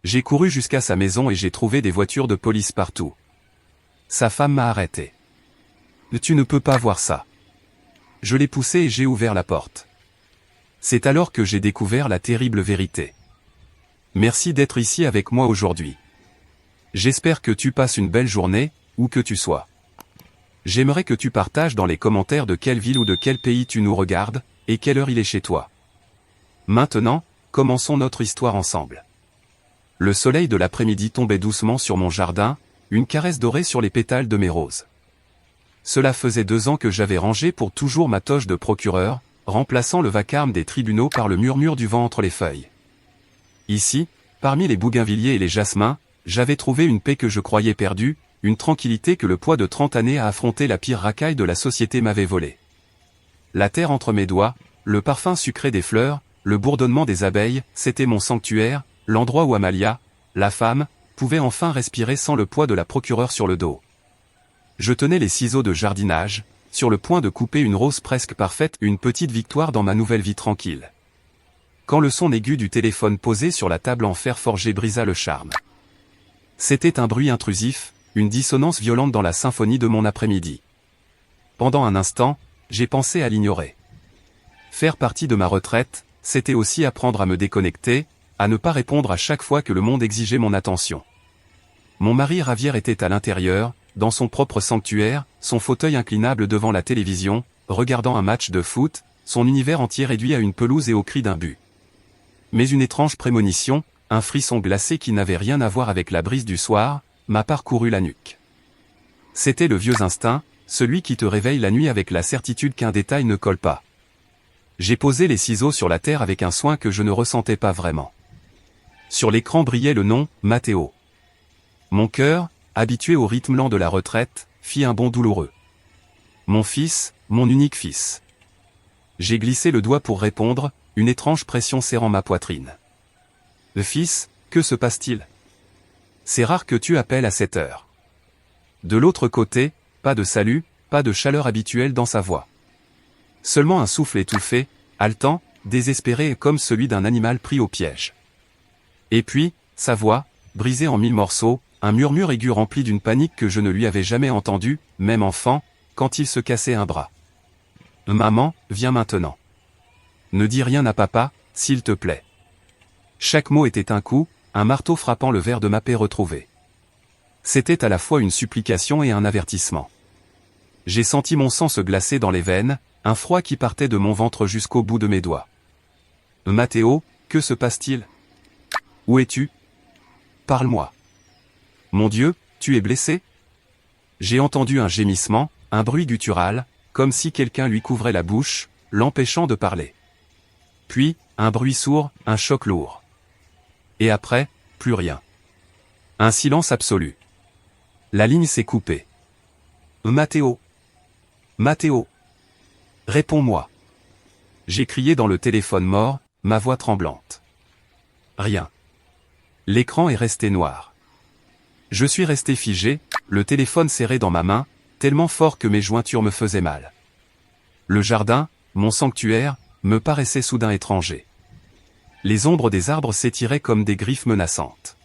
J'ai couru jusqu'à sa maison et j'ai trouvé des voitures de police partout. Sa femme m'a arrêté. Tu ne peux pas voir ça. Je l'ai poussé et j'ai ouvert la porte. C'est alors que j'ai découvert la terrible vérité. Merci d'être ici avec moi aujourd'hui. J'espère que tu passes une belle journée, où que tu sois. J'aimerais que tu partages dans les commentaires de quelle ville ou de quel pays tu nous regardes, et quelle heure il est chez toi. Maintenant, commençons notre histoire ensemble. Le soleil de l'après-midi tombait doucement sur mon jardin, une caresse dorée sur les pétales de mes roses. Cela faisait 2 ans que j'avais rangé pour toujours ma toge de procureur, remplaçant le vacarme des tribunaux par le murmure du vent entre les feuilles. Ici, parmi les bougainvilliers et les jasmins, j'avais trouvé une paix que je croyais perdue, une tranquillité que le poids de 30 années à affronter la pire racaille de la société m'avait volée. La terre entre mes doigts, le parfum sucré des fleurs, le bourdonnement des abeilles, c'était mon sanctuaire, l'endroit où Amalia, la femme, pouvait enfin respirer sans le poids de la procureure sur le dos. Je tenais les ciseaux de jardinage, sur le point de couper une rose presque parfaite, une petite victoire dans ma nouvelle vie tranquille. Quand le son aigu du téléphone posé sur la table en fer forgé brisa le charme. C'était un bruit intrusif, une dissonance violente dans la symphonie de mon après-midi. Pendant un instant, j'ai pensé à l'ignorer. Faire partie de ma retraite, c'était aussi apprendre à me déconnecter, à ne pas répondre à chaque fois que le monde exigeait mon attention. Mon mari Javier était à l'intérieur, dans son propre sanctuaire, son fauteuil inclinable devant la télévision, regardant un match de foot, son univers entier réduit à une pelouse et au cri d'un but. Mais une étrange prémonition, un frisson glacé qui n'avait rien à voir avec la brise du soir, m'a parcouru la nuque. C'était le vieux instinct, celui qui te réveille la nuit avec la certitude qu'un détail ne colle pas. J'ai posé les ciseaux sur la terre avec un soin que je ne ressentais pas vraiment. Sur l'écran brillait le nom, Matteo. Mon cœur, habitué au rythme lent de la retraite, fit un bond douloureux. Mon fils, mon unique fils. J'ai glissé le doigt pour répondre, une étrange pression serrant ma poitrine. Fils, que se passe-t-il? C'est rare que tu appelles à cette heure. De l'autre côté, pas de salut, pas de chaleur habituelle dans sa voix. Seulement un souffle étouffé, haletant, désespéré comme celui d'un animal pris au piège. Et puis, sa voix, brisée en 1000 morceaux, un murmure aigu rempli d'une panique que je ne lui avais jamais entendue, même enfant, quand il se cassait un bras. Maman, viens maintenant. Ne dis rien à papa, s'il te plaît. Chaque mot était un coup, un marteau frappant le verre de ma paix retrouvée. C'était à la fois une supplication et un avertissement. J'ai senti mon sang se glacer dans les veines, un froid qui partait de mon ventre jusqu'au bout de mes doigts. Matteo, que se passe-t-il? Où es-tu? Parle-moi. Mon Dieu, tu es blessé? J'ai entendu un gémissement, un bruit guttural, comme si quelqu'un lui couvrait la bouche, l'empêchant de parler. Puis, un bruit sourd, un choc lourd. Et après, plus rien. Un silence absolu. La ligne s'est coupée. Matteo. Matteo. Réponds-moi. J'ai crié dans le téléphone mort, ma voix tremblante. Rien. L'écran est resté noir. Je suis resté figé, le téléphone serré dans ma main, tellement fort que mes jointures me faisaient mal. Le jardin, mon sanctuaire, me paraissait soudain étranger. Les ombres des arbres s'étiraient comme des griffes menaçantes.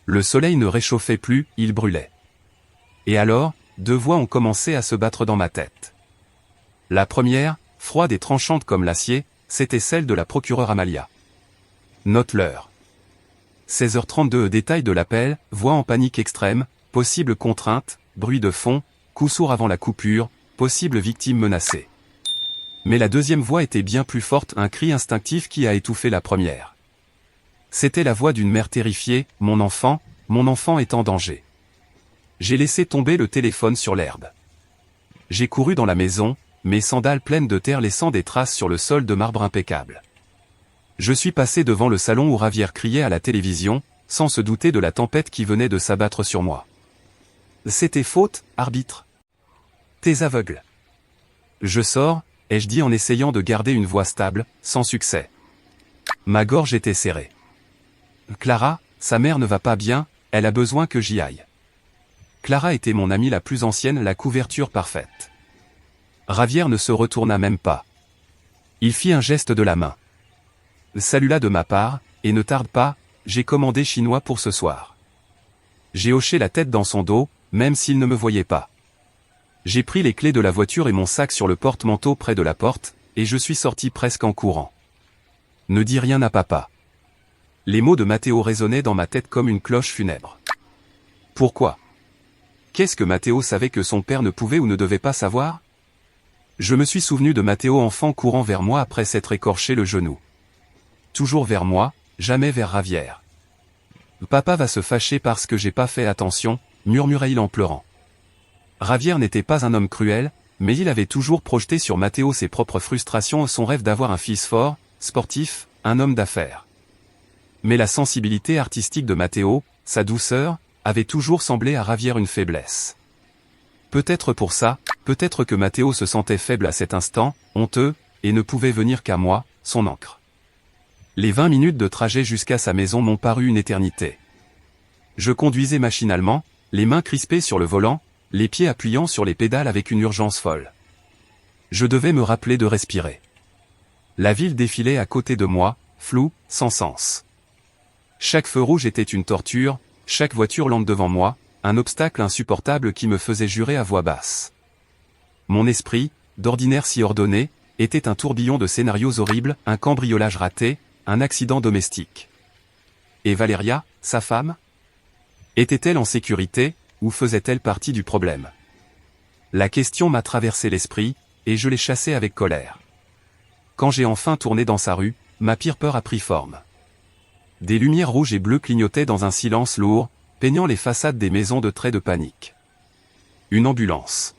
Le soleil ne réchauffait plus, il brûlait. Et alors, 2 voix ont commencé à se battre dans ma tête. La première, froide et tranchante comme l'acier, c'était celle de la procureure Amalia. Note l'heure. 16h32. Détail de l'appel, voix en panique extrême, possible contrainte, bruit de fond, coup sourd avant la coupure, possible victime menacée. Mais la deuxième voix était bien plus forte, un cri instinctif qui a étouffé la première. C'était la voix d'une mère terrifiée, mon enfant est en danger. J'ai laissé tomber le téléphone sur l'herbe. J'ai couru dans la maison, mes sandales pleines de terre laissant des traces sur le sol de marbre impeccable. Je suis passé devant le salon où Javier criait à la télévision, sans se douter de la tempête qui venait de s'abattre sur moi. C'était faute, arbitre. T'es aveugle. Je sors, ai-je dit en essayant de garder une voix stable, sans succès. Ma gorge était serrée. Clara, sa mère ne va pas bien, elle a besoin que j'y aille. Clara était mon amie la plus ancienne, la couverture parfaite. Javier ne se retourna même pas. Il fit un geste de la main. Salue-la de ma part, et ne tarde pas, j'ai commandé chinois pour ce soir. J'ai hoché la tête dans son dos, même s'il ne me voyait pas. J'ai pris les clés de la voiture et mon sac sur le porte-manteau près de la porte, et je suis sorti presque en courant. Ne dis rien à papa. Les mots de Matteo résonnaient dans ma tête comme une cloche funèbre. Pourquoi? Qu'est-ce que Matteo savait que son père ne pouvait ou ne devait pas savoir? Je me suis souvenu de Matteo enfant courant vers moi après s'être écorché le genou. Toujours vers moi, jamais vers Javier. Papa va se fâcher parce que j'ai pas fait attention, murmurait-il en pleurant. Javier n'était pas un homme cruel, mais il avait toujours projeté sur Matteo ses propres frustrations et son rêve d'avoir un fils fort, sportif, un homme d'affaires. Mais la sensibilité artistique de Matteo, sa douceur, avait toujours semblé à Javier une faiblesse. Peut-être pour ça, peut-être que Matteo se sentait faible à cet instant, honteux, et ne pouvait venir qu'à moi, son ancre. Les 20 minutes de trajet jusqu'à sa maison m'ont paru une éternité. Je conduisais machinalement, les mains crispées sur le volant, les pieds appuyant sur les pédales avec une urgence folle. Je devais me rappeler de respirer. La ville défilait à côté de moi, floue, sans sens. Chaque feu rouge était une torture, chaque voiture lente devant moi, un obstacle insupportable qui me faisait jurer à voix basse. Mon esprit, d'ordinaire si ordonné, était un tourbillon de scénarios horribles, un cambriolage raté, un accident domestique. Et Valeria, sa femme? Était-elle en sécurité, ou faisait-elle partie du problème? La question m'a traversé l'esprit, et je l'ai chassée avec colère. Quand j'ai enfin tourné dans sa rue, ma pire peur a pris forme. Des lumières rouges et bleues clignotaient dans un silence lourd, peignant les façades des maisons de traits de panique. Une ambulance.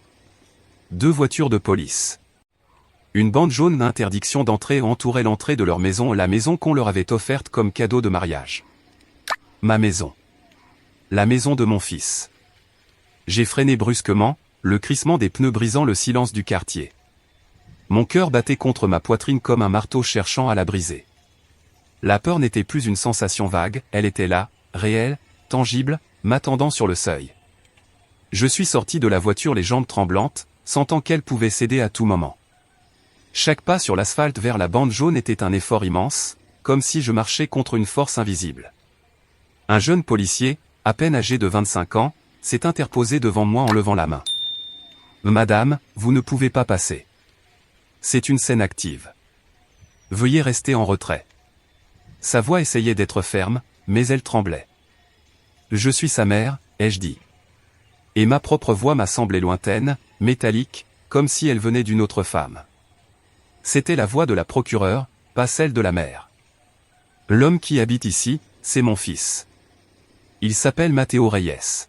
2 voitures de police. Une bande jaune d'interdiction d'entrée entourait l'entrée de leur maison, la maison qu'on leur avait offerte comme cadeau de mariage. Ma maison. La maison de mon fils. J'ai freiné brusquement, le crissement des pneus brisant le silence du quartier. Mon cœur battait contre ma poitrine comme un marteau cherchant à la briser. La peur n'était plus une sensation vague, elle était là, réelle, tangible, m'attendant sur le seuil. Je suis sorti de la voiture les jambes tremblantes, sentant qu'elle pouvait céder à tout moment. Chaque pas sur l'asphalte vers la bande jaune était un effort immense, comme si je marchais contre une force invisible. Un jeune policier, à peine âgé de 25 ans, s'est interposé devant moi en levant la main. « Madame, vous ne pouvez pas passer. C'est une scène active. Veuillez rester en retrait. » Sa voix essayait d'être ferme, mais elle tremblait. « Je suis sa mère, ai-je dit. » Et ma propre voix m'a semblé lointaine, métallique, comme si elle venait d'une autre femme. C'était la voix de la procureure, pas celle de la mère. « L'homme qui habite ici, c'est mon fils. Il s'appelle Matteo Reyes.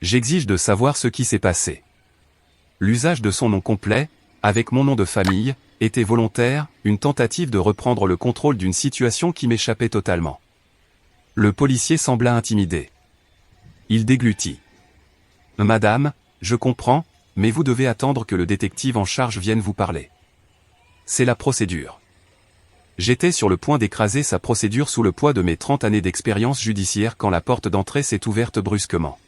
J'exige de savoir ce qui s'est passé. » L'usage de son nom complet, avec mon nom de famille, était volontaire, une tentative de reprendre le contrôle d'une situation qui m'échappait totalement. Le policier sembla intimidé. Il déglutit. « Madame, je comprends, mais vous devez attendre que le détective en charge vienne vous parler. C'est la procédure. » J'étais sur le point d'écraser sa procédure sous le poids de mes 30 années d'expérience judiciaire quand la porte d'entrée s'est ouverte brusquement.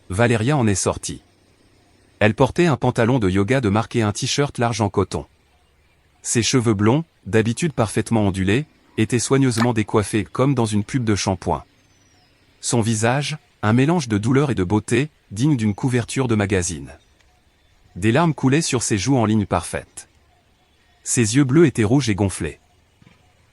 Valeria en est sortie. Elle portait un pantalon de yoga de marque et un t-shirt large en coton. Ses cheveux blonds, d'habitude parfaitement ondulés, étaient soigneusement décoiffés comme dans une pub de shampoing. Son visage, un mélange de douleur et de beauté, digne d'une couverture de magazine. Des larmes coulaient sur ses joues en ligne parfaite. Ses yeux bleus étaient rouges et gonflés.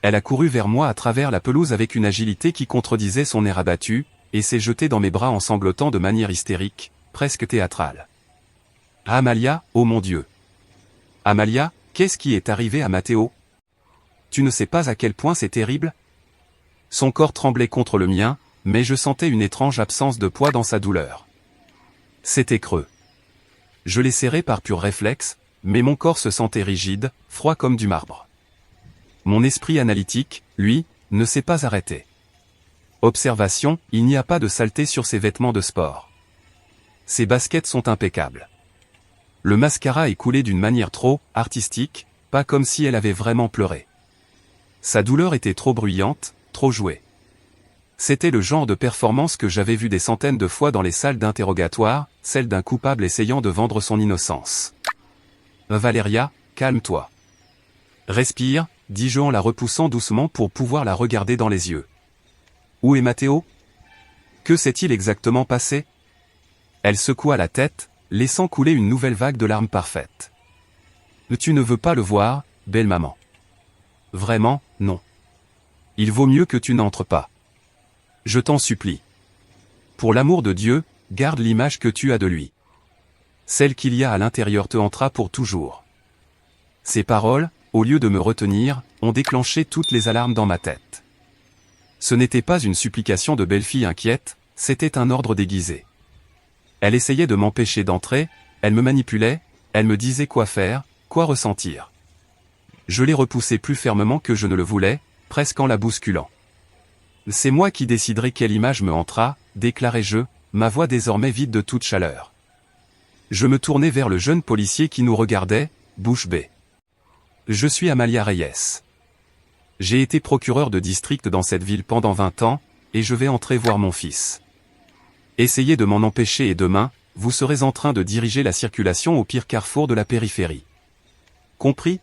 Elle a couru vers moi à travers la pelouse avec une agilité qui contredisait son air abattu, et s'est jetée dans mes bras en sanglotant de manière hystérique, presque théâtrale. « Amalia, oh mon Dieu! Amalia, qu'est-ce qui est arrivé à Matteo? Tu ne sais pas à quel point c'est terrible? » Son corps tremblait contre le mien, mais je sentais une étrange absence de poids dans sa douleur. C'était creux. Je l'ai serré par pur réflexe, mais mon corps se sentait rigide, froid comme du marbre. Mon esprit analytique, lui, ne s'est pas arrêté. Observation, il n'y a pas de saleté sur ses vêtements de sport. Ses baskets sont impeccables. Le mascara est coulé d'une manière trop artistique, pas comme si elle avait vraiment pleuré. Sa douleur était trop bruyante, trop jouée. C'était le genre de performance que j'avais vu des centaines de fois dans les salles d'interrogatoire, celle d'un coupable essayant de vendre son innocence. « Valeria, calme-toi. Respire, dis-je en la repoussant doucement pour pouvoir la regarder dans les yeux. Où est Matteo? Que s'est-il exactement passé? Elle secoua la tête, laissant couler une nouvelle vague de larmes parfaites. Tu ne veux pas le voir, belle maman. Vraiment, non. Il vaut mieux que tu n'entres pas. Je t'en supplie. Pour l'amour de Dieu, garde l'image que tu as de lui. Celle qu'il y a à l'intérieur te hantera pour toujours. Ces paroles, au lieu de me retenir, ont déclenché toutes les alarmes dans ma tête. Ce n'était pas une supplication de belle-fille inquiète, c'était un ordre déguisé. Elle essayait de m'empêcher d'entrer, elle me manipulait, elle me disait quoi faire, quoi ressentir. Je l'ai repoussée plus fermement que je ne le voulais, presque en la bousculant. C'est moi qui déciderai quelle image me hantera, déclarai-je, ma voix désormais vide de toute chaleur. Je me tournai vers le jeune policier qui nous regardait, bouche bée. Je suis Amalia Reyes. J'ai été procureur de district dans cette ville pendant 20 ans, et je vais entrer voir mon fils. Essayez de m'en empêcher et demain, vous serez en train de diriger la circulation au pire carrefour de la périphérie. Compris?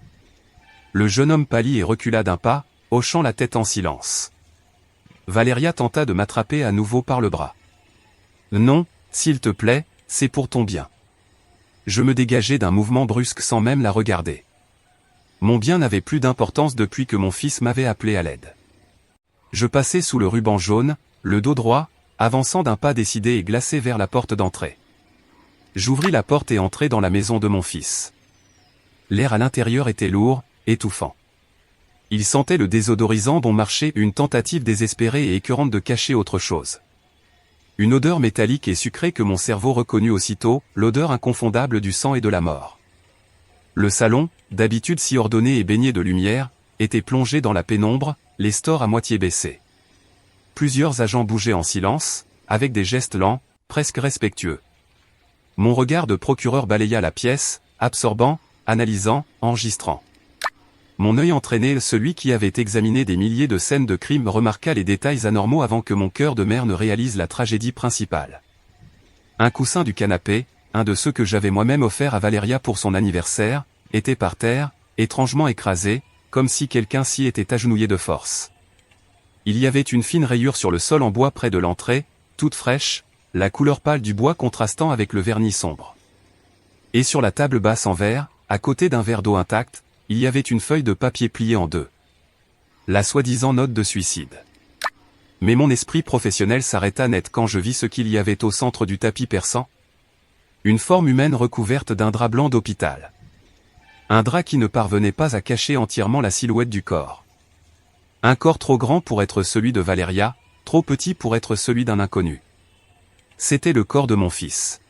Le jeune homme pâlit et recula d'un pas, hochant la tête en silence. Valeria tenta de m'attraper à nouveau par le bras. Non, s'il te plaît, c'est pour ton bien. Je me dégageai d'un mouvement brusque sans même la regarder. Mon bien n'avait plus d'importance depuis que mon fils m'avait appelé à l'aide. Je passai sous le ruban jaune, le dos droit, avançant d'un pas décidé et glacé vers la porte d'entrée. J'ouvris la porte et entrai dans la maison de mon fils. L'air à l'intérieur était lourd, étouffant. Il sentait le désodorisant bon marché, une tentative désespérée et écœurante de cacher autre chose. Une odeur métallique et sucrée que mon cerveau reconnut aussitôt, l'odeur inconfondable du sang et de la mort. Le salon, d'habitude si ordonné et baigné de lumière, était plongé dans la pénombre, les stores à moitié baissés. Plusieurs agents bougeaient en silence, avec des gestes lents, presque respectueux. Mon regard de procureur balaya la pièce, absorbant, analysant, enregistrant. Mon œil entraîné, celui qui avait examiné des milliers de scènes de crimes, remarqua les détails anormaux avant que mon cœur de mère ne réalise la tragédie principale. Un coussin du canapé, un de ceux que j'avais moi-même offert à Valeria pour son anniversaire, était par terre, étrangement écrasé, comme si quelqu'un s'y était agenouillé de force. Il y avait une fine rayure sur le sol en bois près de l'entrée, toute fraîche, la couleur pâle du bois contrastant avec le vernis sombre. Et sur la table basse en verre, à côté d'un verre d'eau intact, il y avait une feuille de papier pliée en deux. La soi-disant note de suicide. Mais mon esprit professionnel s'arrêta net quand je vis ce qu'il y avait au centre du tapis persan. Une forme humaine recouverte d'un drap blanc d'hôpital. Un drap qui ne parvenait pas à cacher entièrement la silhouette du corps. Un corps trop grand pour être celui de Valeria, trop petit pour être celui d'un inconnu. C'était le corps de mon fils.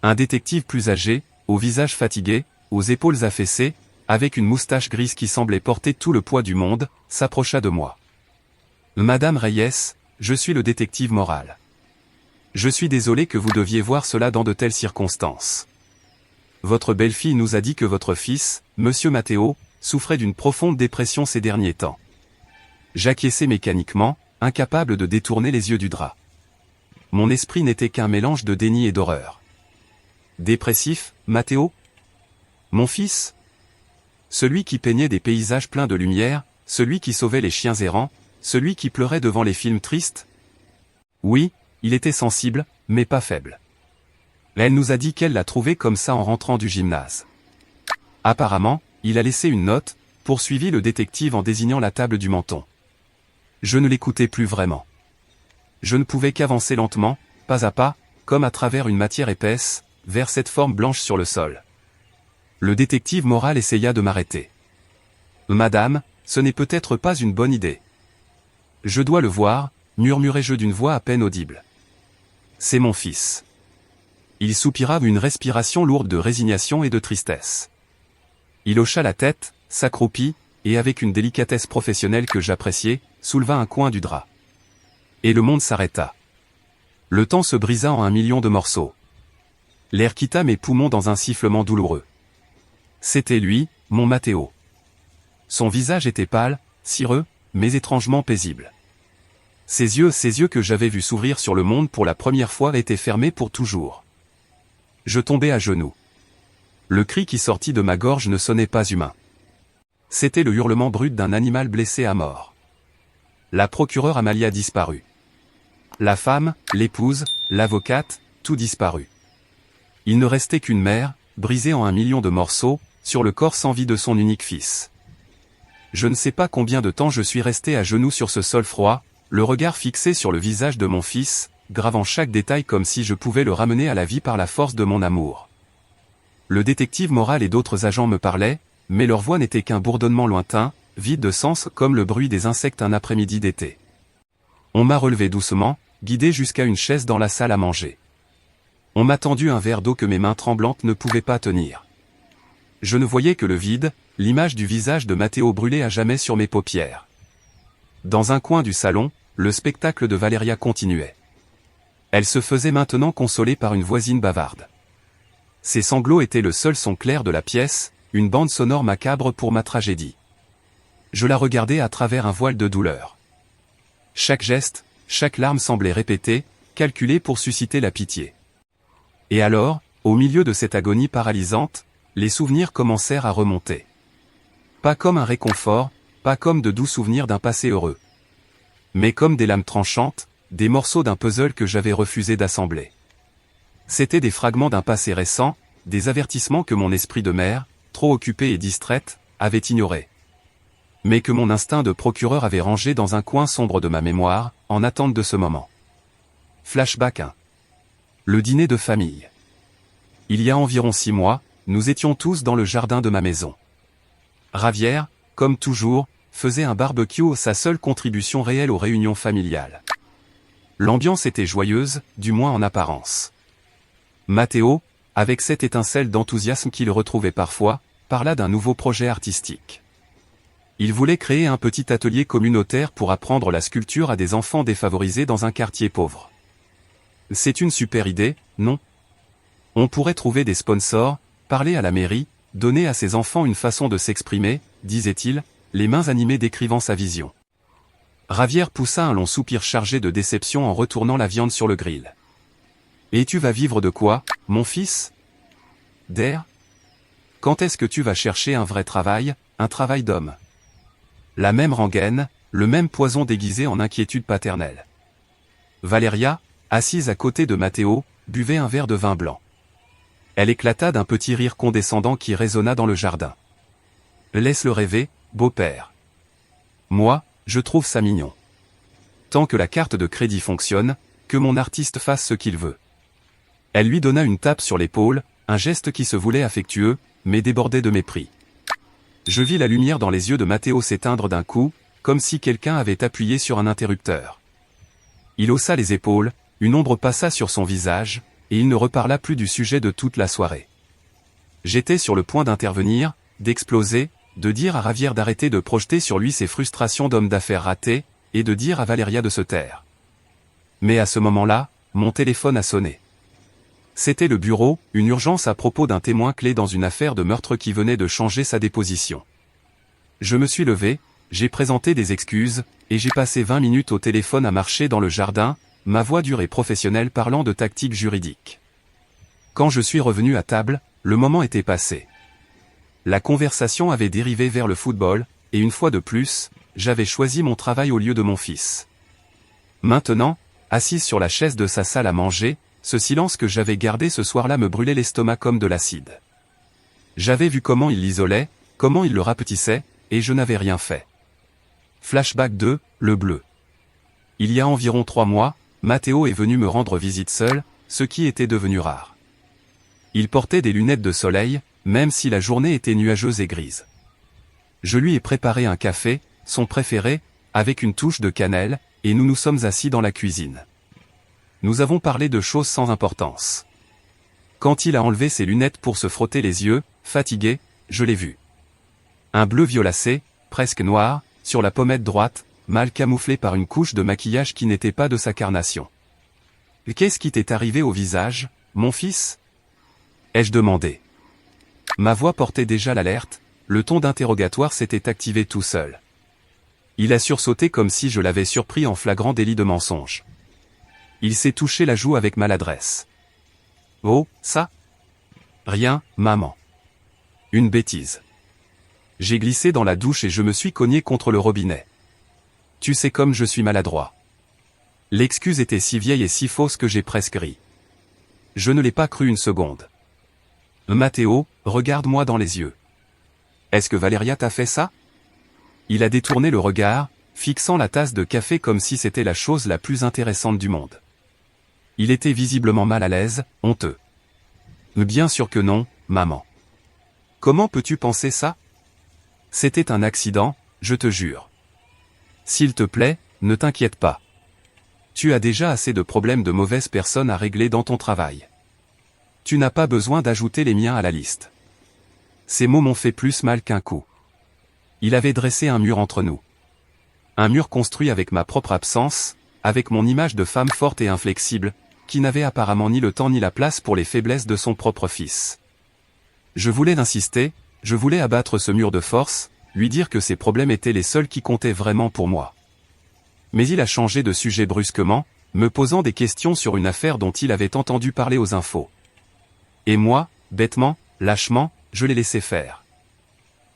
Un détective plus âgé, au visage fatigué, aux épaules affaissées, avec une moustache grise qui semblait porter tout le poids du monde, s'approcha de moi. « Madame Reyes, je suis le détective moral. Je suis désolé que vous deviez voir cela dans de telles circonstances. Votre belle-fille nous a dit que votre fils, Monsieur Matteo, souffrait d'une profonde dépression ces derniers temps. » J'acquiesçai mécaniquement, incapable de détourner les yeux du drap. Mon esprit n'était qu'un mélange de déni et d'horreur. Dépressif, Matteo? Mon fils? Celui qui peignait des paysages pleins de lumière, celui qui sauvait les chiens errants, celui qui pleurait devant les films tristes? Oui, il était sensible, mais pas faible. Elle nous a dit qu'elle l'a trouvé comme ça en rentrant du gymnase. Apparemment, il a laissé une note, poursuivit le détective en désignant la table du menton. Je ne l'écoutais plus vraiment. Je ne pouvais qu'avancer lentement, pas à pas, comme à travers une matière épaisse, vers cette forme blanche sur le sol. Le détective moral essaya de m'arrêter. « Madame, ce n'est peut-être pas une bonne idée. »« Je dois le voir, » murmurai-je d'une voix à peine audible. « C'est mon fils. » Il soupira une respiration lourde de résignation et de tristesse. Il hocha la tête, s'accroupit, et avec une délicatesse professionnelle que j'appréciais, souleva un coin du drap. Et le monde s'arrêta. Le temps se brisa en 1 million de morceaux. L'air quitta mes poumons dans un sifflement douloureux. C'était lui, mon Matteo. Son visage était pâle, cireux, mais étrangement paisible. Ses yeux que j'avais vus s'ouvrir sur le monde pour la première fois étaient fermés pour toujours. Je tombai à genoux. Le cri qui sortit de ma gorge ne sonnait pas humain. C'était le hurlement brut d'un animal blessé à mort. La procureure Amalia disparut. La femme, l'épouse, l'avocate, tout disparu. Il ne restait qu'une mère, brisée en 1 million de morceaux, sur le corps sans vie de son unique fils. Je ne sais pas combien de temps je suis resté à genoux sur ce sol froid, le regard fixé sur le visage de mon fils, gravant chaque détail comme si je pouvais le ramener à la vie par la force de mon amour. Le détective Moral et d'autres agents me parlaient, mais leur voix n'était qu'un bourdonnement lointain, vide de sens comme le bruit des insectes un après-midi d'été. On m'a relevé doucement, guidé jusqu'à une chaise dans la salle à manger. On m'a tendu un verre d'eau que mes mains tremblantes ne pouvaient pas tenir. Je ne voyais que le vide, l'image du visage de Matteo brûlait à jamais sur mes paupières. Dans un coin du salon, le spectacle de Valeria continuait. Elle se faisait maintenant consoler par une voisine bavarde. Ses sanglots étaient le seul son clair de la pièce, une bande sonore macabre pour ma tragédie. Je la regardais à travers un voile de douleur. Chaque geste, chaque larme semblait répétée, calculée pour susciter la pitié. Et alors, au milieu de cette agonie paralysante, les souvenirs commencèrent à remonter. Pas comme un réconfort, pas comme de doux souvenirs d'un passé heureux. Mais comme des lames tranchantes, des morceaux d'un puzzle que j'avais refusé d'assembler. C'étaient des fragments d'un passé récent, des avertissements que mon esprit de mère, trop occupée et distraite, avait ignorés. Mais que mon instinct de procureur avait rangé dans un coin sombre de ma mémoire, en attente de ce moment. Flashback 1. Le dîner de famille. Il y a environ 6 mois, nous étions tous dans le jardin de ma maison. Ravière, comme toujours, faisait un barbecue, sa seule contribution réelle aux réunions familiales. L'ambiance était joyeuse, du moins en apparence. Matteo, avec cette étincelle d'enthousiasme qu'il retrouvait parfois, parla d'un nouveau projet artistique. Il voulait créer un petit atelier communautaire pour apprendre la sculpture à des enfants défavorisés dans un quartier pauvre. C'est une super idée, non? On pourrait trouver des sponsors, parler à la mairie, donner à ces enfants une façon de s'exprimer, disait-il, les mains animées décrivant sa vision. Ravière poussa un long soupir chargé de déception en retournant la viande sur le grill. Et tu vas vivre de quoi, mon fils? D'air? Quand est-ce que tu vas chercher un vrai travail, un travail d'homme? La même rengaine, le même poison déguisé en inquiétude paternelle. Valeria, assise à côté de Matteo, buvait un verre de vin blanc. Elle éclata d'un petit rire condescendant qui résonna dans le jardin. Laisse-le rêver, beau-père. Moi, je trouve ça mignon. Tant que la carte de crédit fonctionne, que mon artiste fasse ce qu'il veut. Elle lui donna une tape sur l'épaule, un geste qui se voulait affectueux, mais débordait de mépris. Je vis la lumière dans les yeux de Matteo s'éteindre d'un coup, comme si quelqu'un avait appuyé sur un interrupteur. Il haussa les épaules, une ombre passa sur son visage, et il ne reparla plus du sujet de toute la soirée. J'étais sur le point d'intervenir, d'exploser, de dire à Ravière d'arrêter de projeter sur lui ses frustrations d'homme d'affaires raté, et de dire à Valeria de se taire. Mais à ce moment-là, mon téléphone a sonné. C'était le bureau, une urgence à propos d'un témoin clé dans une affaire de meurtre qui venait de changer sa déposition. Je me suis levé, j'ai présenté des excuses, et j'ai passé 20 minutes au téléphone à marcher dans le jardin, ma voix dure et professionnelle parlant de tactique juridique. Quand je suis revenu à table, le moment était passé. La conversation avait dérivé vers le football, et une fois de plus, j'avais choisi mon travail au lieu de mon fils. Maintenant, assise sur la chaise de sa salle à manger, ce silence que j'avais gardé ce soir-là me brûlait l'estomac comme de l'acide. J'avais vu comment il l'isolait, comment il le rapetissait, et je n'avais rien fait. Flashback 2, le bleu. Il y a environ 3 mois, Matteo est venu me rendre visite seul, ce qui était devenu rare. Il portait des lunettes de soleil, même si la journée était nuageuse et grise. Je lui ai préparé un café, son préféré, avec une touche de cannelle, et nous nous sommes assis dans la cuisine. Nous avons parlé de choses sans importance. Quand il a enlevé ses lunettes pour se frotter les yeux, fatigué, je l'ai vu. Un bleu violacé, presque noir, sur la pommette droite, mal camouflé par une couche de maquillage qui n'était pas de sa carnation. « Qu'est-ce qui t'est arrivé au visage, mon fils ?» ai-je demandé. Ma voix portait déjà l'alerte, le ton d'interrogatoire s'était activé tout seul. Il a sursauté comme si je l'avais surpris en flagrant délit de mensonge. Il s'est touché la joue avec maladresse. « Oh, ça ? Rien, maman. Une bêtise. » J'ai glissé dans la douche et je me suis cogné contre le robinet. Tu sais comme je suis maladroit. L'excuse était si vieille et si fausse que j'ai presque ri. Je ne l'ai pas cru une seconde. Matteo, regarde-moi dans les yeux. Est-ce que Valeria t'a fait ça? Il a détourné le regard, fixant la tasse de café comme si c'était la chose la plus intéressante du monde. Il était visiblement mal à l'aise, honteux. Bien sûr que non, maman. Comment peux-tu penser ça? C'était un accident, je te jure. S'il te plaît, ne t'inquiète pas. Tu as déjà assez de problèmes de mauvaises personnes à régler dans ton travail. Tu n'as pas besoin d'ajouter les miens à la liste. Ces mots m'ont fait plus mal qu'un coup. Il avait dressé un mur entre nous. Un mur construit avec ma propre absence, avec mon image de femme forte et inflexible, qui n'avait apparemment ni le temps ni la place pour les faiblesses de son propre fils. Je voulais insister, je voulais abattre ce mur de force, lui dire que ses problèmes étaient les seuls qui comptaient vraiment pour moi. Mais il a changé de sujet brusquement, me posant des questions sur une affaire dont il avait entendu parler aux infos. Et moi, bêtement, lâchement, je l'ai laissé faire.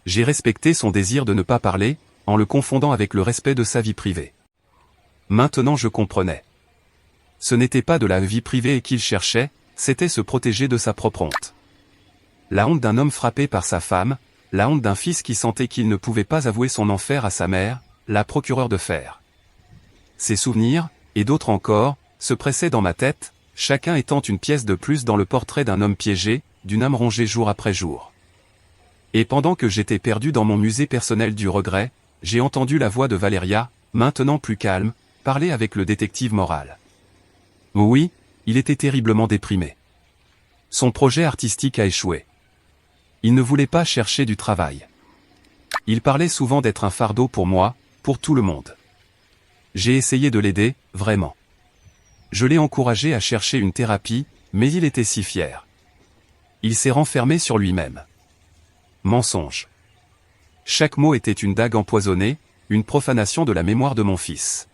J'ai respecté son désir de ne pas parler, en le confondant avec le respect de sa vie privée. Maintenant je comprenais. Ce n'était pas de la vie privée qu'il cherchait, c'était se protéger de sa propre honte. La honte d'un homme frappé par sa femme, la honte d'un fils qui sentait qu'il ne pouvait pas avouer son enfer à sa mère, la procureure de fer. Ces souvenirs, et d'autres encore, se pressaient dans ma tête, chacun étant une pièce de plus dans le portrait d'un homme piégé, d'une âme rongée jour après jour. Et pendant que j'étais perdu dans mon musée personnel du regret, j'ai entendu la voix de Valeria, maintenant plus calme, parler avec le détective moral. Oui, il était terriblement déprimé. Son projet artistique a échoué. Il ne voulait pas chercher du travail. Il parlait souvent d'être un fardeau pour moi, pour tout le monde. J'ai essayé de l'aider, vraiment. Je l'ai encouragé à chercher une thérapie, mais il était si fier. Il s'est renfermé sur lui-même. Mensonge. Chaque mot était une dague empoisonnée, une profanation de la mémoire de mon fils.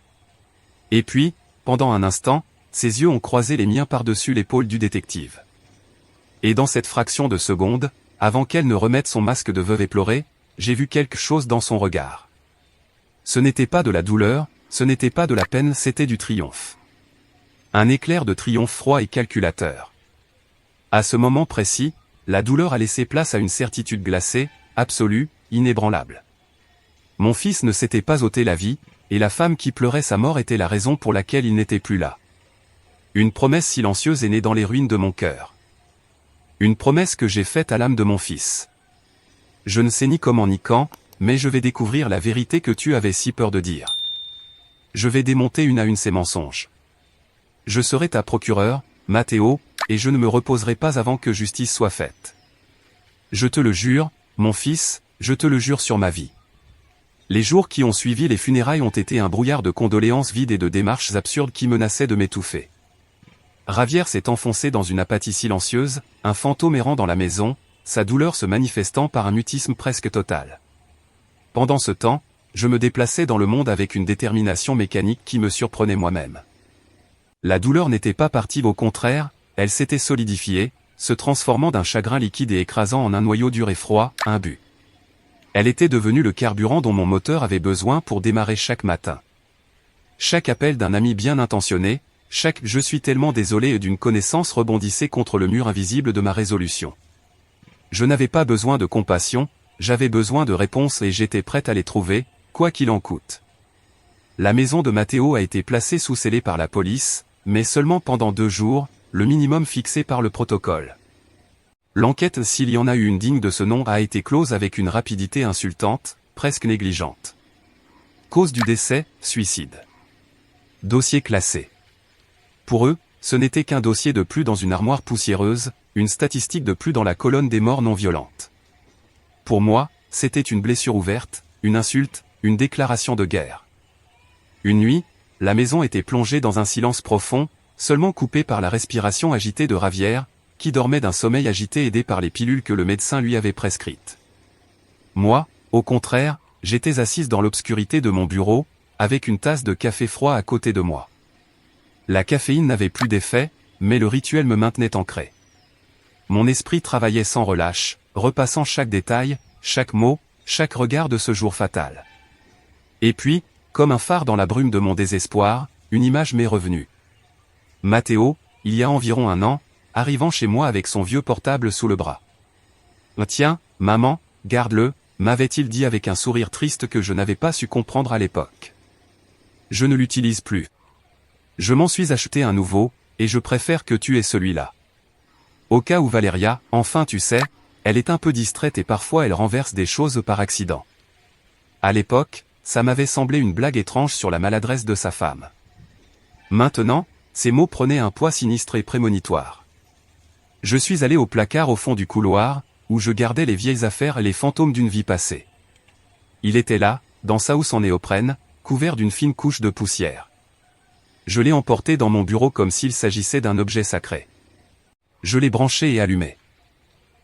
Et puis, pendant un instant, ses yeux ont croisé les miens par-dessus l'épaule du détective. Et dans cette fraction de seconde, avant qu'elle ne remette son masque de veuve éplorée, j'ai vu quelque chose dans son regard. Ce n'était pas de la douleur, ce n'était pas de la peine, c'était du triomphe. Un éclair de triomphe froid et calculateur. À ce moment précis, la douleur a laissé place à une certitude glacée, absolue, inébranlable. Mon fils ne s'était pas ôté la vie, et la femme qui pleurait sa mort était la raison pour laquelle il n'était plus là. Une promesse silencieuse est née dans les ruines de mon cœur. Une promesse que j'ai faite à l'âme de mon fils. Je ne sais ni comment ni quand, mais je vais découvrir la vérité que tu avais si peur de dire. Je vais démonter une à une ces mensonges. Je serai ta procureure, Matteo, et je ne me reposerai pas avant que justice soit faite. Je te le jure, mon fils, je te le jure sur ma vie. Les jours qui ont suivi les funérailles ont été un brouillard de condoléances vides et de démarches absurdes qui menaçaient de m'étouffer. Ravière s'est enfoncé dans une apathie silencieuse, un fantôme errant dans la maison, sa douleur se manifestant par un mutisme presque total. Pendant ce temps, je me déplaçais dans le monde avec une détermination mécanique qui me surprenait moi-même. La douleur n'était pas partie, au contraire, elle s'était solidifiée, se transformant d'un chagrin liquide et écrasant en un noyau dur et froid, un but. Elle était devenue le carburant dont mon moteur avait besoin pour démarrer chaque matin. Chaque appel d'un ami bien intentionné, chaque « je suis tellement désolé » d'une connaissance rebondissait contre le mur invisible de ma résolution. Je n'avais pas besoin de compassion, j'avais besoin de réponses et j'étais prête à les trouver, quoi qu'il en coûte. La maison de Matteo a été placée sous scellé par la police, mais seulement pendant 2 jours, le minimum fixé par le protocole. L'enquête, s'il y en a eu une digne de ce nom, a été close avec une rapidité insultante, presque négligente. Cause du décès, suicide. Dossier classé. Pour eux, ce n'était qu'un dossier de plus dans une armoire poussiéreuse, une statistique de plus dans la colonne des morts non violentes. Pour moi, c'était une blessure ouverte, une insulte, une déclaration de guerre. Une nuit, la maison était plongée dans un silence profond, seulement coupé par la respiration agitée de Ravière, qui dormait d'un sommeil agité aidé par les pilules que le médecin lui avait prescrites. Moi, au contraire, j'étais assise dans l'obscurité de mon bureau, avec une tasse de café froid à côté de moi. La caféine n'avait plus d'effet, mais le rituel me maintenait ancré. Mon esprit travaillait sans relâche, repassant chaque détail, chaque mot, chaque regard de ce jour fatal. Et puis, Comme un phare dans la brume de mon désespoir, une image m'est revenue. Matteo, il y a environ 1 an, arrivant chez moi avec son vieux portable sous le bras. « Tiens, maman, garde-le », m'avait-il dit avec un sourire triste que je n'avais pas su comprendre à l'époque. Je ne l'utilise plus. Je m'en suis acheté un nouveau, et je préfère que tu aies celui-là. Au cas où Valeria, enfin tu sais, elle est un peu distraite et parfois elle renverse des choses par accident. À l'époque, ça m'avait semblé une blague étrange sur la maladresse de sa femme. Maintenant, ces mots prenaient un poids sinistre et prémonitoire. Je suis allé au placard au fond du couloir, où je gardais les vieilles affaires et les fantômes d'une vie passée. Il était là, dans sa housse en néoprène, couvert d'une fine couche de poussière. Je l'ai emporté dans mon bureau comme s'il s'agissait d'un objet sacré. Je l'ai branché et allumé.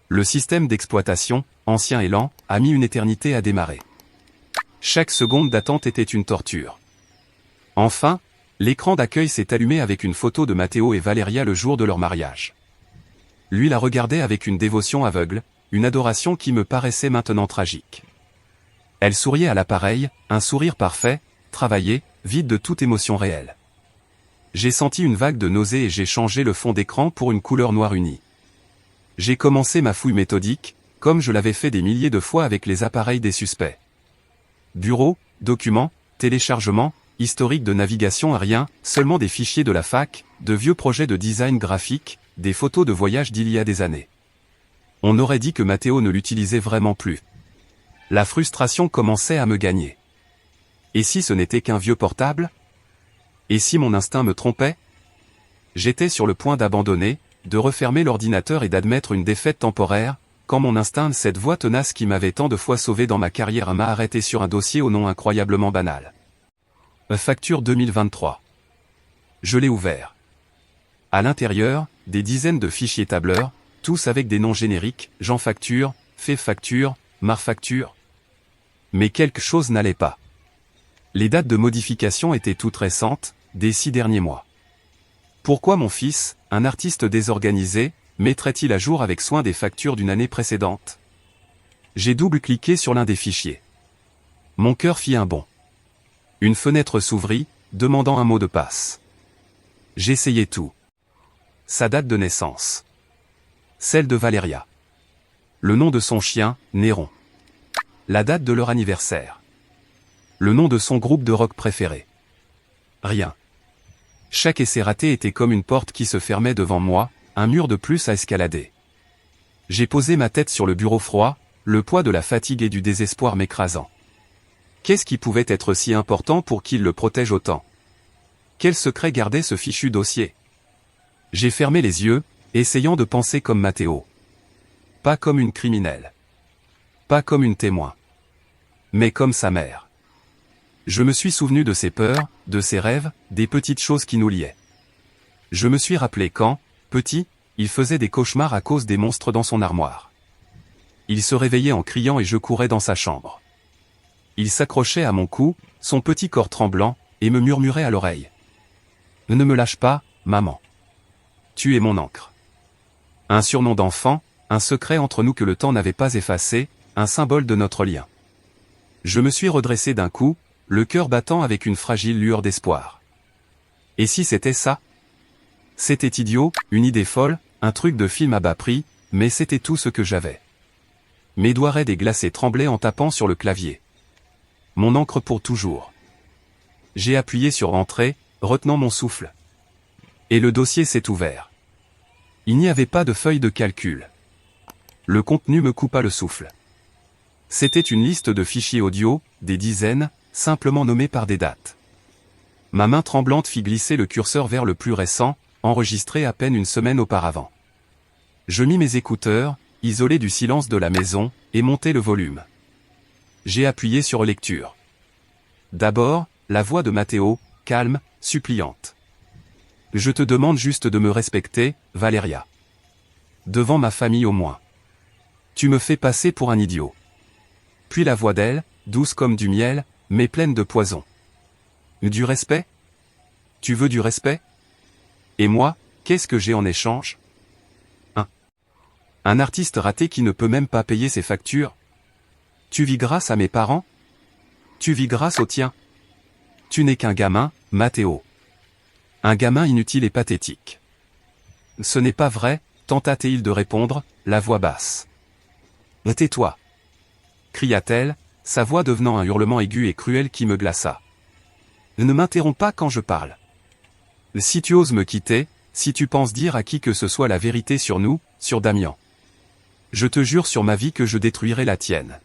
Le système d'exploitation, ancien et lent, a mis une éternité à démarrer. Chaque seconde d'attente était une torture. Enfin, l'écran d'accueil s'est allumé avec une photo de Matteo et Valeria le jour de leur mariage. Lui la regardait avec une dévotion aveugle, une adoration qui me paraissait maintenant tragique. Elle souriait à l'appareil, un sourire parfait, travaillé, vide de toute émotion réelle. J'ai senti une vague de nausée et j'ai changé le fond d'écran pour une couleur noire unie. J'ai commencé ma fouille méthodique, comme je l'avais fait des milliers de fois avec les appareils des suspects. Bureau, documents, téléchargements, historique de navigation, rien, seulement des fichiers de la fac, de vieux projets de design graphique, des photos de voyage d'il y a des années. On aurait dit que Matteo ne l'utilisait vraiment plus. La frustration commençait à me gagner. Et si ce n'était qu'un vieux portable ? Et si mon instinct me trompait ? J'étais sur le point d'abandonner, de refermer l'ordinateur et d'admettre une défaite temporaire, quand mon instinct, cette voix tenace qui m'avait tant de fois sauvé dans ma carrière, m'a arrêté sur un dossier au nom incroyablement banal. Facture 2023. Je l'ai ouvert. À l'intérieur, des dizaines de fichiers tableurs, tous avec des noms génériques, Jean Facture, Fait Facture, Mar Facture. Mais quelque chose n'allait pas. Les dates de modification étaient toutes récentes, des 6 derniers mois. Pourquoi mon fils, un artiste désorganisé, mettrait-il à jour avec soin des factures d'une année précédente ? J'ai double-cliqué sur l'un des fichiers. Mon cœur fit un bond. Une fenêtre s'ouvrit, demandant un mot de passe. J'essayai tout. Sa date de naissance. Celle de Valeria. Le nom de son chien, Néron. La date de leur anniversaire. Le nom de son groupe de rock préféré. Rien. Chaque essai raté était comme une porte qui se fermait devant moi, un mur de plus à escalader. J'ai posé ma tête sur le bureau froid, le poids de la fatigue et du désespoir m'écrasant. Qu'est-ce qui pouvait être si important pour qu'il le protège autant ? Quel secret gardait ce fichu dossier ? J'ai fermé les yeux, essayant de penser comme Matteo. Pas comme une criminelle. Pas comme une témoin. Mais comme sa mère. Je me suis souvenu de ses peurs, de ses rêves, des petites choses qui nous liaient. Je me suis rappelé quand, petit, il faisait des cauchemars à cause des monstres dans son armoire. Il se réveillait en criant et je courais dans sa chambre. Il s'accrochait à mon cou, son petit corps tremblant, et me murmurait à l'oreille. « Ne me lâche pas, maman. Tu es mon encre. » Un surnom d'enfant, un secret entre nous que le temps n'avait pas effacé, un symbole de notre lien. Je me suis redressé d'un coup, le cœur battant avec une fragile lueur d'espoir. Et si c'était ça ? C'était idiot, une idée folle, un truc de film à bas prix, mais c'était tout ce que j'avais. Mes doigts raides et glacés tremblaient en tapant sur le clavier. Mon encre pour toujours. J'ai appuyé sur Entrée, retenant mon souffle. Et le dossier s'est ouvert. Il n'y avait pas de feuille de calcul. Le contenu me coupa le souffle. C'était une liste de fichiers audio, des dizaines, simplement nommés par des dates. Ma main tremblante fit glisser le curseur vers le plus récent, enregistré à peine une semaine auparavant. Je mis mes écouteurs, isolés du silence de la maison, et montai le volume. J'ai appuyé sur Lecture. D'abord, la voix de Matteo, calme, suppliante. « Je te demande juste de me respecter, Valeria. Devant ma famille au moins. Tu me fais passer pour un idiot. » Puis la voix d'elle, douce comme du miel, mais pleine de poison. « Du respect ? Tu veux du respect ? Et moi, qu'est-ce que j'ai en échange ? Un artiste raté qui ne peut même pas payer ses factures ? Tu vis grâce à mes parents ? Tu vis grâce aux tiens ? Tu n'es qu'un gamin, Matteo. Un gamin inutile et pathétique. Ce n'est pas vrai, tenta-t-il de répondre, la voix basse. Tais-toi, cria-t-elle, sa voix devenant un hurlement aigu et cruel qui me glaça. Ne m'interromps pas quand je parle. Si tu oses me quitter, si tu penses dire à qui que ce soit la vérité sur nous, sur Damian. Je te jure sur ma vie que je détruirai la tienne.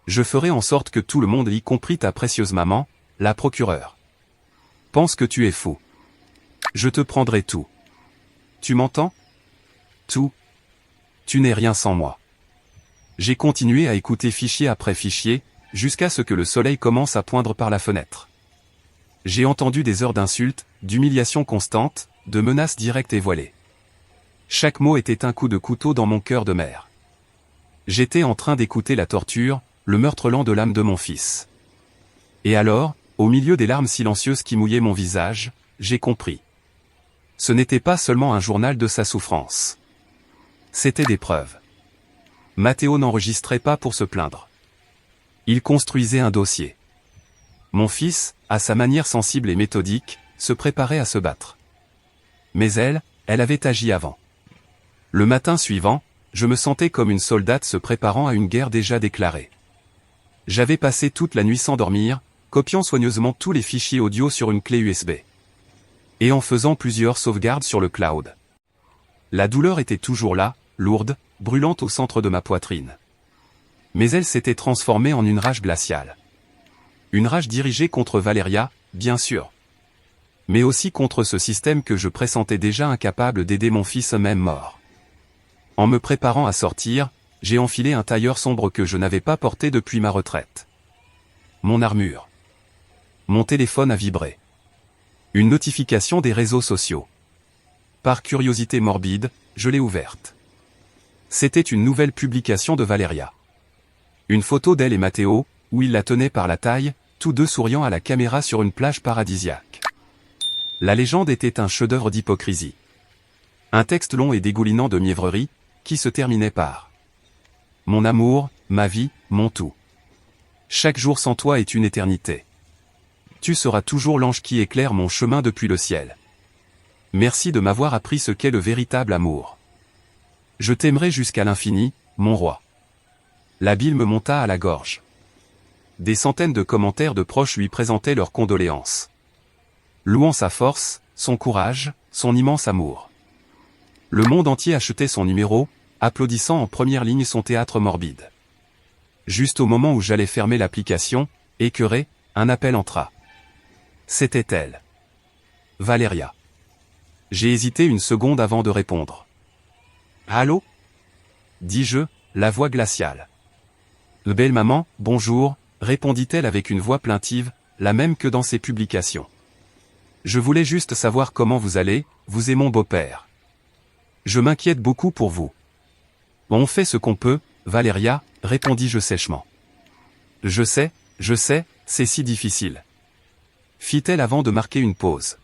Je ferai en sorte que tout le monde, y compris ta précieuse maman, la procureure, pense que tu es fou. Je te prendrai tout. Tu m'entends? Tout. Tu n'es rien sans moi. J'ai continué à écouter fichier après fichier, jusqu'à ce que le soleil commence à poindre par la fenêtre. J'ai entendu des heures d'insultes, d'humiliations constantes, de menaces directes et voilées. Chaque mot était un coup de couteau dans mon cœur de mère. J'étais en train d'écouter la torture, le meurtre lent de l'âme de mon fils. Et alors, au milieu des larmes silencieuses qui mouillaient mon visage, j'ai compris. Ce n'était pas seulement un journal de sa souffrance. C'étaient des preuves. Matteo n'enregistrait pas pour se plaindre. Il construisait un dossier. Mon fils, à sa manière sensible et méthodique, se préparait à se battre. Mais elle avait agi avant. Le matin suivant, je me sentais comme une soldate se préparant à une guerre déjà déclarée. J'avais passé toute la nuit sans dormir, copiant soigneusement tous les fichiers audio sur une clé USB. Et en faisant plusieurs sauvegardes sur le cloud. La douleur était toujours là, lourde, brûlante au centre de ma poitrine. Mais elle s'était transformée en une rage glaciale. Une rage dirigée contre Valeria, bien sûr. Mais aussi contre ce système que je pressentais déjà incapable d'aider mon fils même mort. En me préparant à sortir, j'ai enfilé un tailleur sombre que je n'avais pas porté depuis ma retraite. Mon armure. Mon téléphone a vibré. Une notification des réseaux sociaux. Par curiosité morbide, je l'ai ouverte. C'était une nouvelle publication de Valeria. Une photo d'elle et Matteo, où il la tenait par la taille, tous deux souriant à la caméra sur une plage paradisiaque. La légende était un chef-d'œuvre d'hypocrisie. Un texte long et dégoulinant de mièvrerie, qui se terminait par « Mon amour, ma vie, mon tout. Chaque jour sans toi est une éternité. Tu seras toujours l'ange qui éclaire mon chemin depuis le ciel. Merci de m'avoir appris ce qu'est le véritable amour. Je t'aimerai jusqu'à l'infini, mon roi. » La bile me monta à la gorge. Des centaines de commentaires de proches lui présentaient leurs condoléances. Louant sa force, son courage, son immense amour. Le monde entier achetait son numéro, applaudissant en première ligne son théâtre morbide. Juste au moment où j'allais fermer l'application, écœuré, un appel entra. C'était elle. Valeria. J'ai hésité une seconde avant de répondre. « Allô ?» dis-je, la voix glaciale. « Belle maman, bonjour », répondit-elle avec une voix plaintive, la même que dans ses publications. « Je voulais juste savoir comment vous allez, vous et mon beau-père. Je m'inquiète beaucoup pour vous. »« On fait ce qu'on peut, Valeria, » répondis-je sèchement. « Je sais, c'est si difficile. » fit-elle avant de marquer une pause.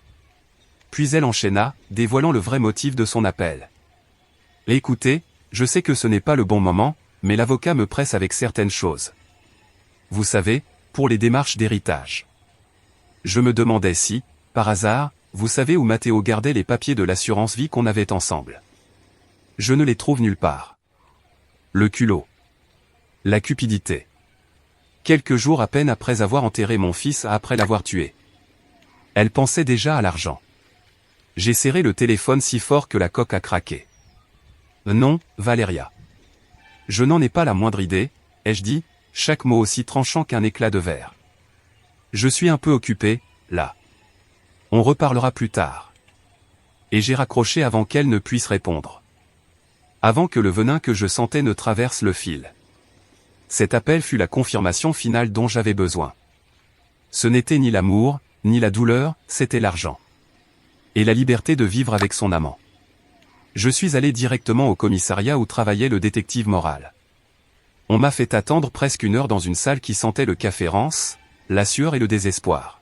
Puis elle enchaîna, dévoilant le vrai motif de son appel. « Écoutez, je sais que ce n'est pas le bon moment, mais l'avocat me presse avec certaines choses. Vous savez, pour les démarches d'héritage. Je me demandais si, par hasard, vous savez où Matteo gardait les papiers de l'assurance vie qu'on avait ensemble. Je ne les trouve nulle part. Le culot. La cupidité. Quelques jours à peine après avoir enterré mon fils après l'avoir tué. Elle pensait déjà à l'argent. J'ai serré le téléphone si fort que la coque a craqué. Non, Valeria. Je n'en ai pas la moindre idée, ai-je dit, chaque mot aussi tranchant qu'un éclat de verre. Je suis un peu occupé, là. On reparlera plus tard. Et j'ai raccroché avant qu'elle ne puisse répondre. Avant que le venin que je sentais ne traverse le fil. Cet appel fut la confirmation finale dont j'avais besoin. Ce n'était ni l'amour, ni la douleur, c'était l'argent. Et la liberté de vivre avec son amant. Je suis allé directement au commissariat où travaillait le détective moral. On m'a fait attendre presque une heure dans une salle qui sentait le café rance, la sueur et le désespoir.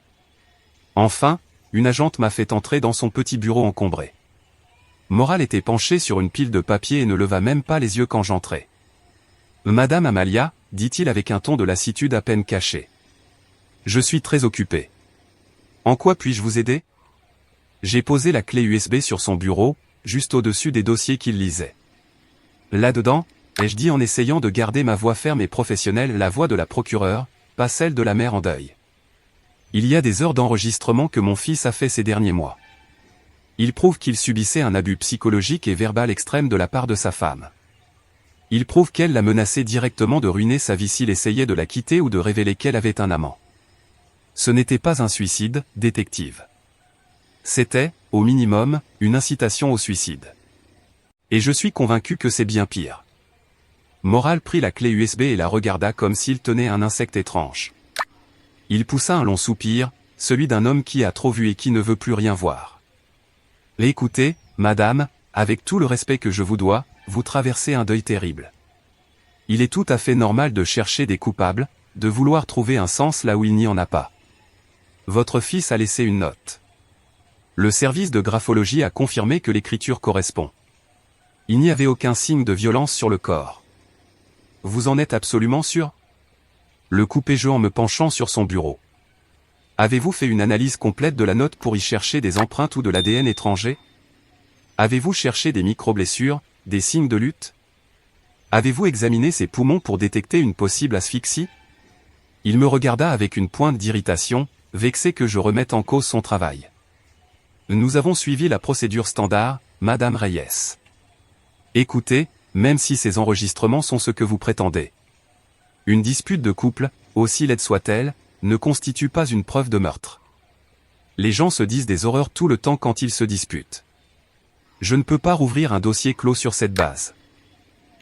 Enfin, une agente m'a fait entrer dans son petit bureau encombré. Moral était penché sur une pile de papier et ne leva même pas les yeux quand j'entrai. « Madame Amalia » dit-il avec un ton de lassitude à peine caché. « Je suis très occupé. En quoi puis-je vous aider? J'ai posé la clé USB sur son bureau, juste au-dessus des dossiers qu'il lisait. Là-dedans, ai-je dit en essayant de garder ma voix ferme et professionnelle, la voix de la procureure, pas celle de la mère en deuil. Il y a des heures d'enregistrement que mon fils a fait ces derniers mois. Il prouve qu'il subissait un abus psychologique et verbal extrême de la part de sa femme. Il prouve qu'elle l'a menacé directement de ruiner sa vie s'il essayait de la quitter ou de révéler qu'elle avait un amant. Ce n'était pas un suicide, détective. C'était, au minimum, une incitation au suicide. Et je suis convaincu que c'est bien pire. Morale prit la clé USB et la regarda comme s'il tenait un insecte étrange. Il poussa un long soupir, celui d'un homme qui a trop vu et qui ne veut plus rien voir. Écoutez, madame, avec tout le respect que je vous dois, vous traversez un deuil terrible. Il est tout à fait normal de chercher des coupables, de vouloir trouver un sens là où il n'y en a pas. Votre fils a laissé une note. Le service de graphologie a confirmé que l'écriture correspond. Il n'y avait aucun signe de violence sur le corps. Vous en êtes absolument sûr? Le coupai-je en me penchant sur son bureau. Avez-vous fait une analyse complète de la note pour y chercher des empreintes ou de l'ADN étranger? Avez-vous cherché des micro-blessures, des signes de lutte? Avez-vous examiné ses poumons pour détecter une possible asphyxie? Il me regarda avec une pointe d'irritation, vexé que je remette en cause son travail. Nous avons suivi la procédure standard, Madame Reyes. Écoutez, même si ces enregistrements sont ce que vous prétendez. Une dispute de couple, aussi laide soit-elle, ne constitue pas une preuve de meurtre. Les gens se disent des horreurs tout le temps quand ils se disputent. Je ne peux pas rouvrir un dossier clos sur cette base.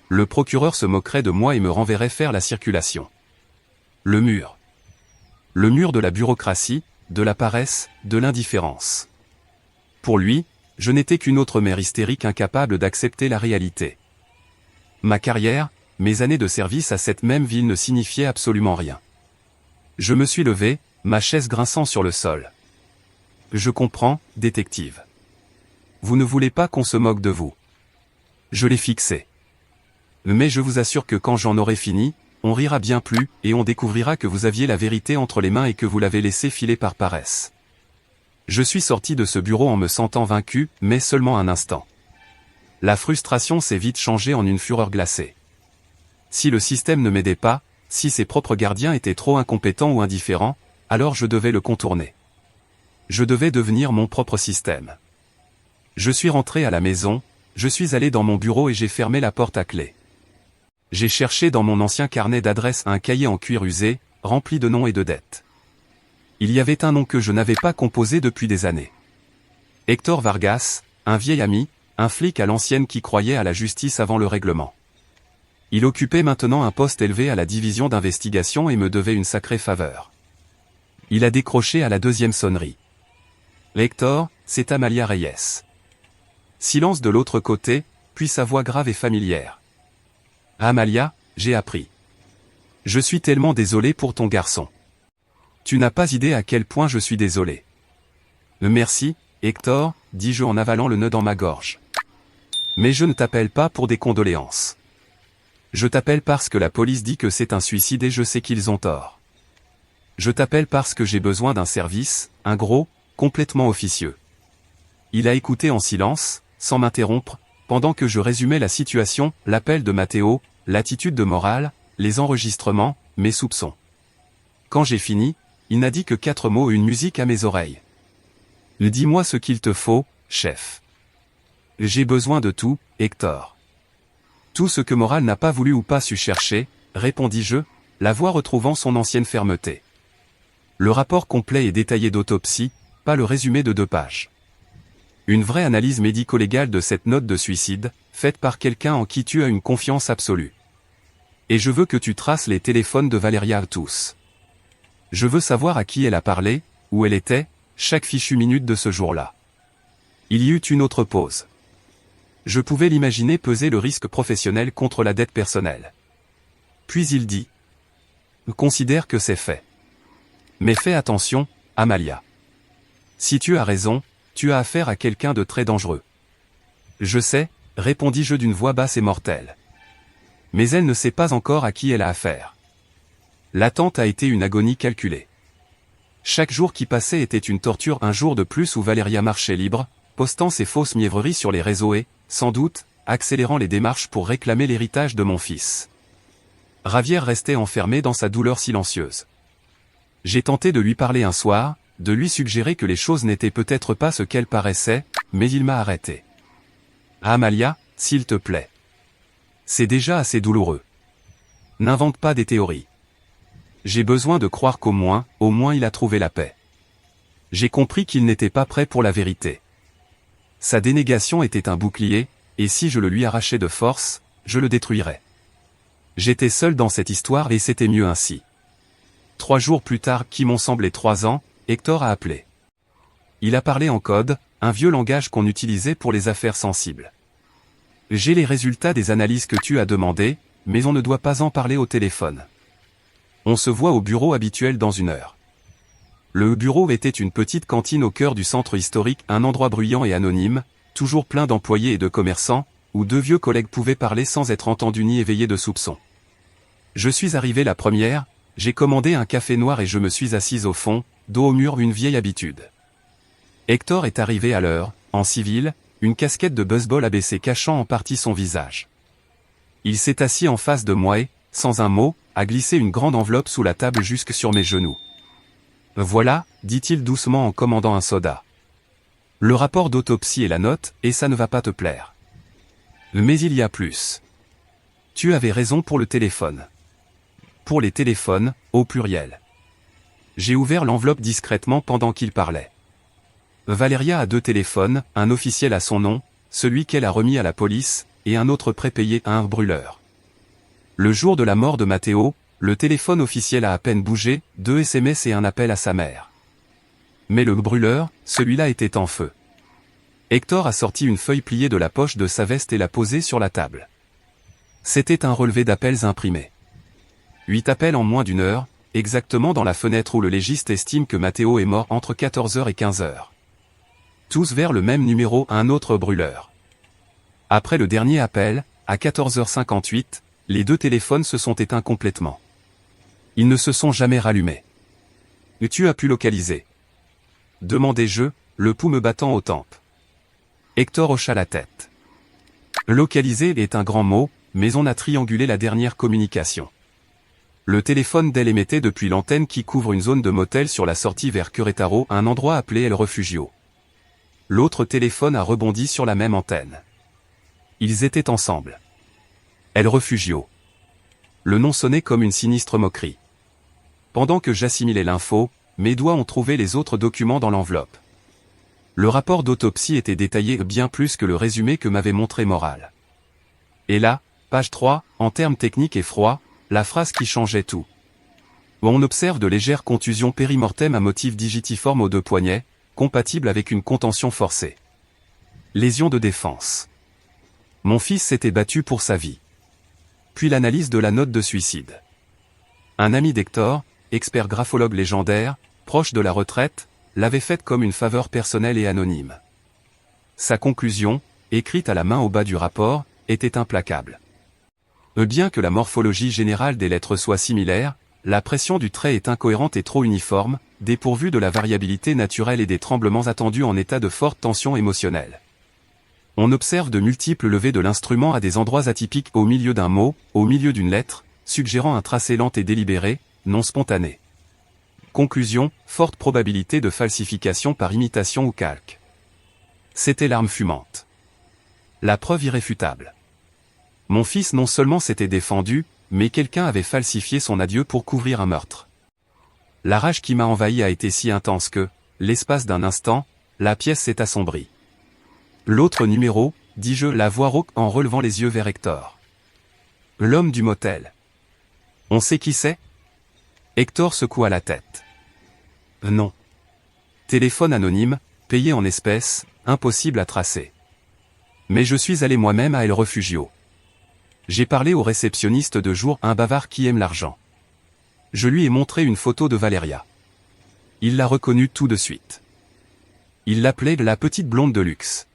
Le procureur se moquerait de moi et me renverrait faire la circulation. Le mur. Le mur de la bureaucratie, de la paresse, de l'indifférence. Pour lui, je n'étais qu'une autre mère hystérique incapable d'accepter la réalité. Ma carrière, mes années de service à cette même ville ne signifiaient absolument rien. Je me suis levé, ma chaise grinçant sur le sol. Je comprends, détective. Vous ne voulez pas qu'on se moque de vous. Je l'ai fixé. Mais je vous assure que quand j'en aurai fini, on rira bien plus, et on découvrira que vous aviez la vérité entre les mains et que vous l'avez laissé filer par paresse. Je suis sorti de ce bureau en me sentant vaincu, mais seulement un instant. La frustration s'est vite changée en une fureur glacée. Si le système ne m'aidait pas, si ses propres gardiens étaient trop incompétents ou indifférents, alors je devais le contourner. Je devais devenir mon propre système. Je suis rentré à la maison, je suis allé dans mon bureau et j'ai fermé la porte à clé. J'ai cherché dans mon ancien carnet d'adresses un cahier en cuir usé, rempli de noms et de dettes. Il y avait un nom que je n'avais pas composé depuis des années. Hector Vargas, un vieil ami, un flic à l'ancienne qui croyait à la justice avant le règlement. Il occupait maintenant un poste élevé à la division d'investigation et me devait une sacrée faveur. Il a décroché à la deuxième sonnerie. Hector, c'est Amalia Reyes. Silence de l'autre côté, puis sa voix grave et familière. Amalia, j'ai appris. Je suis tellement désolé pour ton garçon. Tu n'as pas idée à quel point je suis désolé. Merci, Hector, dis-je en avalant le nœud dans ma gorge. Mais je ne t'appelle pas pour des condoléances. Je t'appelle parce que la police dit que c'est un suicide et je sais qu'ils ont tort. Je t'appelle parce que j'ai besoin d'un service, un gros, complètement officieux. Il a écouté en silence, sans m'interrompre, pendant que je résumais la situation, l'appel de Matteo, l'attitude de Morale, les enregistrements, mes soupçons. Quand j'ai fini, il n'a dit que 4 mots et une musique à mes oreilles. Dis-moi ce qu'il te faut, chef. J'ai besoin de tout, Hector. Tout ce que Morale n'a pas voulu ou pas su chercher, répondis-je, la voix retrouvant son ancienne fermeté. Le rapport complet et détaillé d'autopsie, pas le résumé de 2 pages. Une vraie analyse médico-légale de cette note de suicide, faite par quelqu'un en qui tu as une confiance absolue. Et je veux que tu traces les téléphones de Valeria tous. Je veux savoir à qui elle a parlé, où elle était, chaque fichue minute de ce jour-là. Il y eut une autre pause. Je pouvais l'imaginer peser le risque professionnel contre la dette personnelle. Puis il dit. Considère que c'est fait. Mais fais attention, Amalia. Si tu as raison, tu as affaire à quelqu'un de très dangereux. Je sais, répondis-je d'une voix basse et mortelle. Mais elle ne sait pas encore à qui elle a affaire. L'attente a été une agonie calculée. Chaque jour qui passait était une torture, un jour de plus où Valeria marchait libre, postant ses fausses mièvreries sur les réseaux et, sans doute, accélérant les démarches pour réclamer l'héritage de mon fils. Ravière restait enfermé dans sa douleur silencieuse. J'ai tenté de lui parler un soir, de lui suggérer que les choses n'étaient peut-être pas ce qu'elles paraissaient, mais il m'a arrêté. Amalia, s'il te plaît. C'est déjà assez douloureux. N'invente pas des théories. J'ai besoin de croire qu'au moins il a trouvé la paix. J'ai compris qu'il n'était pas prêt pour la vérité. Sa dénégation était un bouclier, et si je le lui arrachais de force, je le détruirais. J'étais seul dans cette histoire et c'était mieux ainsi. 3 jours plus tard, qui m'ont semblé 3 ans, Hector a appelé. Il a parlé en code, un vieux langage qu'on utilisait pour les affaires sensibles. J'ai les résultats des analyses que tu as demandées, mais on ne doit pas en parler au téléphone. On se voit au bureau habituel dans 1 heure. Le bureau était une petite cantine au cœur du centre historique, un endroit bruyant et anonyme, toujours plein d'employés et de commerçants, où 2 vieux collègues pouvaient parler sans être entendus ni éveillés de soupçons. Je suis arrivé la première, j'ai commandé un café noir et je me suis assise au fond, dos au mur, une vieille habitude. Hector est arrivé à l'heure, en civil, une casquette de baseball abaissée cachant en partie son visage. Il s'est assis en face de moi et, sans un mot, a glissé une grande enveloppe sous la table jusque sur mes genoux. « Voilà, dit-il doucement en commandant un soda. Le rapport d'autopsie et la note, et ça ne va pas te plaire. Mais il y a plus. Tu avais raison pour le téléphone. Pour les téléphones, au pluriel. » J'ai ouvert l'enveloppe discrètement pendant qu'il parlait. Valeria a 2 téléphones, un officiel à son nom, celui qu'elle a remis à la police, et un autre prépayé à un brûleur. Le jour de la mort de Matteo, le téléphone officiel a à peine bougé, 2 SMS et un appel à sa mère. Mais le brûleur, celui-là était en feu. Hector a sorti une feuille pliée de la poche de sa veste et l'a posée sur la table. C'était un relevé d'appels imprimé. 8 appels en moins d'1 heure, exactement dans la fenêtre où le légiste estime que Matteo est mort entre 14h et 15h. Tous vers le même numéro, un autre brûleur. Après le dernier appel, à 14h58, les 2 téléphones se sont éteints complètement. Ils ne se sont jamais rallumés. « Tu as pu localiser ?» demandai-je, le pouls me battant aux tempes. Hector hocha la tête. Localiser est un grand mot, mais on a triangulé la dernière communication. Le téléphone d'elle émettait depuis l'antenne qui couvre une zone de motel sur la sortie vers Querétaro, un endroit appelé El Refugio. L'autre téléphone a rebondi sur la même antenne. Ils étaient ensemble. El Refugio. Le nom sonnait comme une sinistre moquerie. Pendant que j'assimilais l'info, mes doigts ont trouvé les autres documents dans l'enveloppe. Le rapport d'autopsie était détaillé bien plus que le résumé que m'avait montré Moral. Et là, page 3, en termes techniques et froids, la phrase qui changeait tout. On observe de légères contusions périmortem à motif digitiforme aux 2 poignets, compatibles avec une contention forcée. Lésion de défense. Mon fils s'était battu pour sa vie. Puis l'analyse de la note de suicide. Un ami d'Hector, expert graphologue légendaire, proche de la retraite, l'avait faite comme une faveur personnelle et anonyme. Sa conclusion, écrite à la main au bas du rapport, était implacable. Bien que la morphologie générale des lettres soit similaire, la pression du trait est incohérente et trop uniforme, dépourvue de la variabilité naturelle et des tremblements attendus en état de forte tension émotionnelle. On observe de multiples levées de l'instrument à des endroits atypiques au milieu d'un mot, au milieu d'une lettre, suggérant un tracé lent et délibéré, non spontané. Conclusion, forte probabilité de falsification par imitation ou calque. C'était l'arme fumante. La preuve irréfutable. Mon fils non seulement s'était défendu, mais quelqu'un avait falsifié son adieu pour couvrir un meurtre. La rage qui m'a envahi a été si intense que, l'espace d'un instant, la pièce s'est assombrie. L'autre numéro, dis-je, la voix rauque en relevant les yeux vers Hector. L'homme du motel. On sait qui c'est ? Hector secoua la tête. Non. Téléphone anonyme, payé en espèces, impossible à tracer. Mais je suis allé moi-même à El Refugio. J'ai parlé au réceptionniste de jour, un bavard qui aime l'argent. Je lui ai montré une photo de Valeria. Il l'a reconnue tout de suite. Il l'appelait la petite blonde de luxe.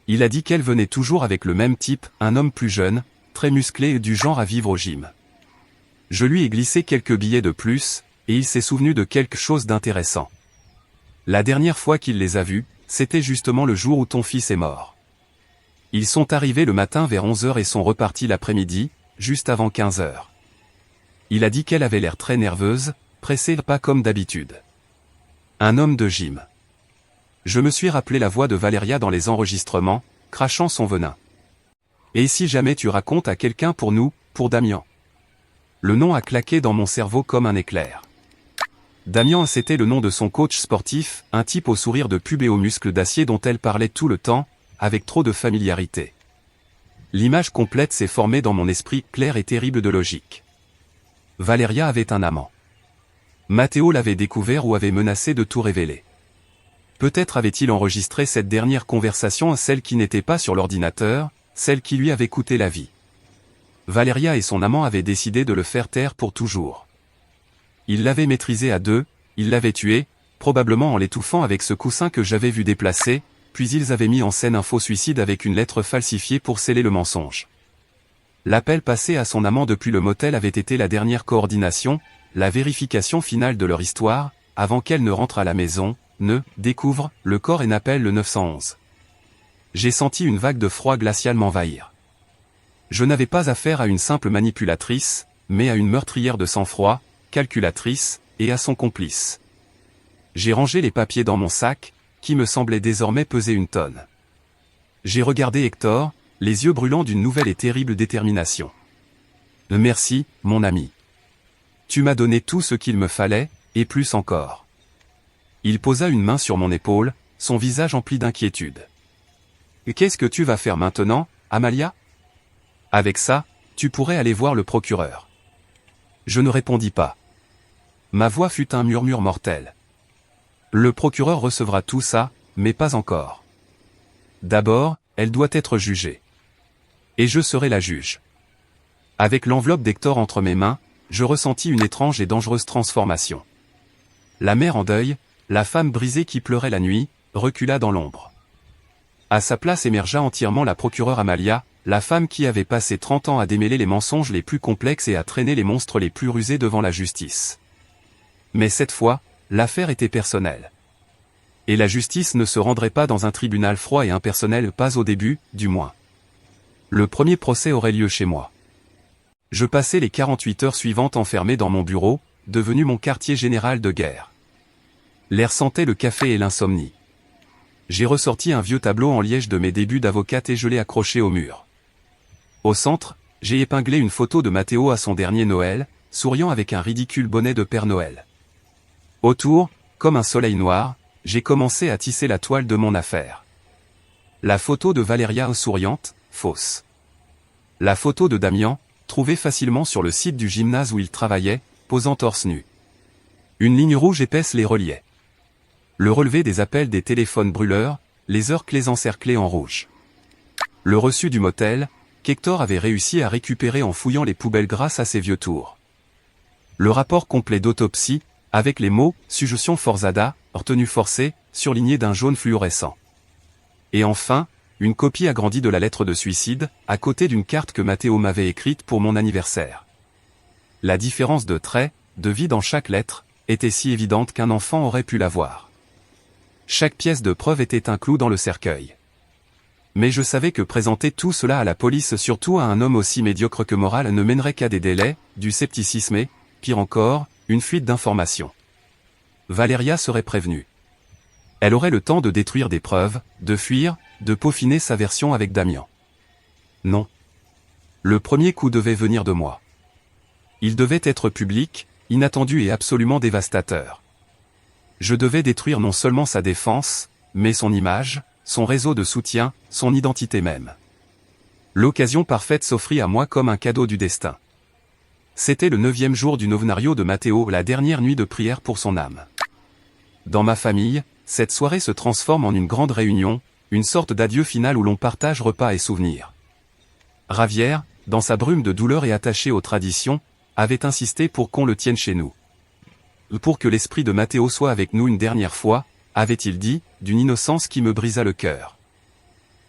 Il a dit qu'elle venait toujours avec le même type, un homme plus jeune, très musclé et du genre à vivre au gym. Je lui ai glissé quelques billets de plus, et il s'est souvenu de quelque chose d'intéressant. La dernière fois qu'il les a vus, c'était justement le jour où ton fils est mort. Ils sont arrivés le matin vers 11h et sont repartis l'après-midi, juste avant 15h. Il a dit qu'elle avait l'air très nerveuse, pressée pas comme d'habitude. Un homme de gym. Je me suis rappelé la voix de Valéria dans les enregistrements, crachant son venin. Et si jamais tu racontes à quelqu'un pour nous, pour Damien? Le nom a claqué dans mon cerveau comme un éclair. Damien, c'était le nom de son coach sportif, un type au sourire de pub et aux muscles d'acier dont elle parlait tout le temps, avec trop de familiarité. L'image complète s'est formée dans mon esprit clair et terrible de logique. Valéria avait un amant. Matteo l'avait découvert ou avait menacé de tout révéler. Peut-être avait-il enregistré cette dernière conversation, celle qui n'était pas sur l'ordinateur, celle qui lui avait coûté la vie. Valéria et son amant avaient décidé de le faire taire pour toujours. Ils l'avaient maîtrisé à deux, ils l'avaient tué, probablement en l'étouffant avec ce coussin que j'avais vu déplacer, puis ils avaient mis en scène un faux suicide avec une lettre falsifiée pour sceller le mensonge. L'appel passé à son amant depuis le motel avait été la dernière coordination, la vérification finale de leur histoire, avant qu'elle ne rentre à la maison, ne découvre le corps et n'appelle le 911. J'ai senti une vague de froid glacial m'envahir. Je n'avais pas affaire à une simple manipulatrice, mais à une meurtrière de sang-froid, calculatrice, et à son complice. J'ai rangé les papiers dans mon sac, qui me semblait désormais peser une tonne. J'ai regardé Hector, les yeux brûlants d'une nouvelle et terrible détermination. Merci, mon ami. Tu m'as donné tout ce qu'il me fallait, et plus encore. Il posa une main sur mon épaule, son visage empli d'inquiétude. Qu'est-ce que tu vas faire maintenant, Amalia? Avec ça, tu pourrais aller voir le procureur. Je ne répondis pas. Ma voix fut un murmure mortel. Le procureur recevra tout ça, mais pas encore. D'abord, elle doit être jugée. Et je serai la juge. Avec l'enveloppe d'Hector entre mes mains, je ressentis une étrange et dangereuse transformation. La mère en deuil, la femme brisée qui pleurait la nuit, recula dans l'ombre. À sa place émergea entièrement la procureure Amalia, la femme qui avait passé 30 ans à démêler les mensonges les plus complexes et à traîner les monstres les plus rusés devant la justice. Mais cette fois, l'affaire était personnelle. Et la justice ne se rendrait pas dans un tribunal froid et impersonnel, pas au début, du moins. Le premier procès aurait lieu chez moi. Je passai les 48 heures suivantes enfermé dans mon bureau, devenu mon quartier général de guerre. L'air sentait le café et l'insomnie. J'ai ressorti un vieux tableau en liège de mes débuts d'avocate et je l'ai accroché au mur. Au centre, j'ai épinglé une photo de Matteo à son dernier Noël, souriant avec un ridicule bonnet de Père Noël. Autour, comme un soleil noir, j'ai commencé à tisser la toile de mon affaire. La photo de Valéria souriante, fausse. La photo de Damien, trouvée facilement sur le site du gymnase où il travaillait, posant torse nu. Une ligne rouge épaisse les reliait. Le relevé des appels des téléphones brûleurs, les heures clés encerclées en rouge. Le reçu du motel, qu'Hector avait réussi à récupérer en fouillant les poubelles grâce à ses vieux tours. Le rapport complet d'autopsie, avec les mots « suggestion forzada », retenue forcée, surligné d'un jaune fluorescent. Et enfin, une copie agrandie de la lettre de suicide, à côté d'une carte que Matteo m'avait écrite pour mon anniversaire. La différence de trait, de vie dans chaque lettre, était si évidente qu'un enfant aurait pu la voir. Chaque pièce de preuve était un clou dans le cercueil. Mais je savais que présenter tout cela à la police, surtout à un homme aussi médiocre que moral, ne mènerait qu'à des délais, du scepticisme et, pire encore, une fuite d'informations. Valéria serait prévenue. Elle aurait le temps de détruire des preuves, de fuir, de peaufiner sa version avec Damien. Non. Le premier coup devait venir de moi. Il devait être public, inattendu et absolument dévastateur. Je devais détruire non seulement sa défense, mais son image, son réseau de soutien, son identité même. L'occasion parfaite s'offrit à moi comme un cadeau du destin. C'était le 9e jour du novenario de Matteo, la dernière nuit de prière pour son âme. Dans ma famille, cette soirée se transforme en une grande réunion, une sorte d'adieu final où l'on partage repas et souvenirs. Ravière, dans sa brume de douleur et attachée aux traditions, avait insisté pour qu'on le tienne chez nous. Pour que l'esprit de Matteo soit avec nous une dernière fois, avait-il dit, d'une innocence qui me brisa le cœur.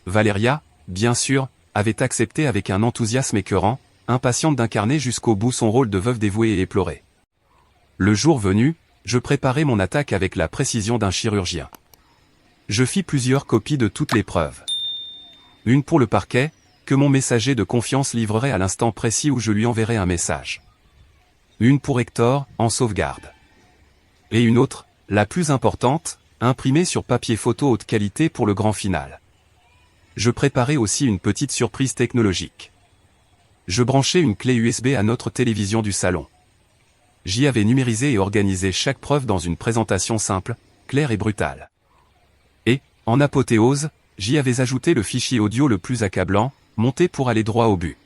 Valéria, bien sûr, avait accepté avec un enthousiasme écœurant, impatiente d'incarner jusqu'au bout son rôle de veuve dévouée et éplorée. Le jour venu, je préparai mon attaque avec la précision d'un chirurgien. Je fis plusieurs copies de toutes les preuves. Une pour le parquet, que mon messager de confiance livrerait à l'instant précis où je lui enverrai un message. Une pour Hector, en sauvegarde. Et une autre, la plus importante, imprimée sur papier photo haute qualité pour le grand final. Je préparai aussi une petite surprise technologique. Je branchai une clé USB à notre télévision du salon. J'y avais numérisé et organisé chaque preuve dans une présentation simple, claire et brutale. Et, en apothéose, j'y avais ajouté le fichier audio le plus accablant, monté pour aller droit au but.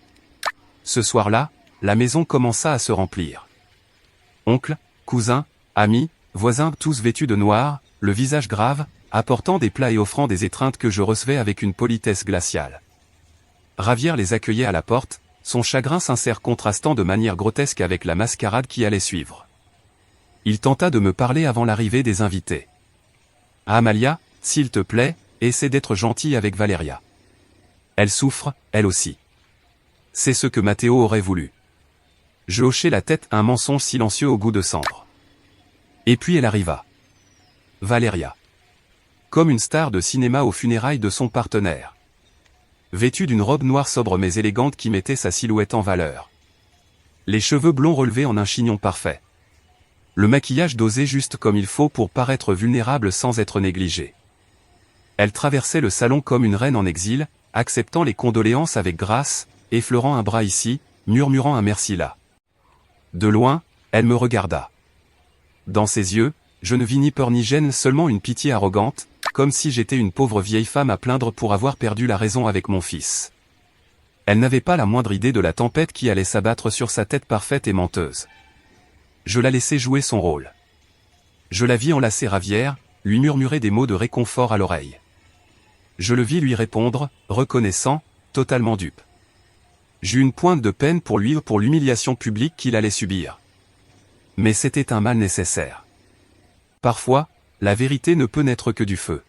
Ce soir-là, la maison commença à se remplir. Oncles, cousins, amis, voisins tous vêtus de noir, le visage grave, apportant des plats et offrant des étreintes que je recevais avec une politesse glaciale. Ravière les accueillait à la porte, son chagrin sincère contrastant de manière grotesque avec la mascarade qui allait suivre. Il tenta de me parler avant l'arrivée des invités. « Amalia, s'il te plaît, essaie d'être gentil avec Valeria. Elle souffre, elle aussi. » C'est ce que Matteo aurait voulu. Je hochai la tête, un mensonge silencieux au goût de cendre. Et puis elle arriva. Valeria. Comme une star de cinéma aux funérailles de son partenaire. Vêtue d'une robe noire sobre mais élégante qui mettait sa silhouette en valeur. Les cheveux blonds relevés en un chignon parfait. Le maquillage dosé juste comme il faut pour paraître vulnérable sans être négligé. Elle traversait le salon comme une reine en exil, acceptant les condoléances avec grâce, effleurant un bras ici, murmurant un merci là. De loin, elle me regarda. Dans ses yeux, je ne vis ni peur ni gêne, seulement une pitié arrogante, comme si j'étais une pauvre vieille femme à plaindre pour avoir perdu la raison avec mon fils. Elle n'avait pas la moindre idée de la tempête qui allait s'abattre sur sa tête parfaite et menteuse. Je la laissai jouer son rôle. Je la vis enlacer Ravière, lui murmurer des mots de réconfort à l'oreille. Je le vis lui répondre, reconnaissant, totalement dupe. J'eus une pointe de peine pour lui pour l'humiliation publique qu'il allait subir. Mais c'était un mal nécessaire. Parfois, la vérité ne peut naître que du feu.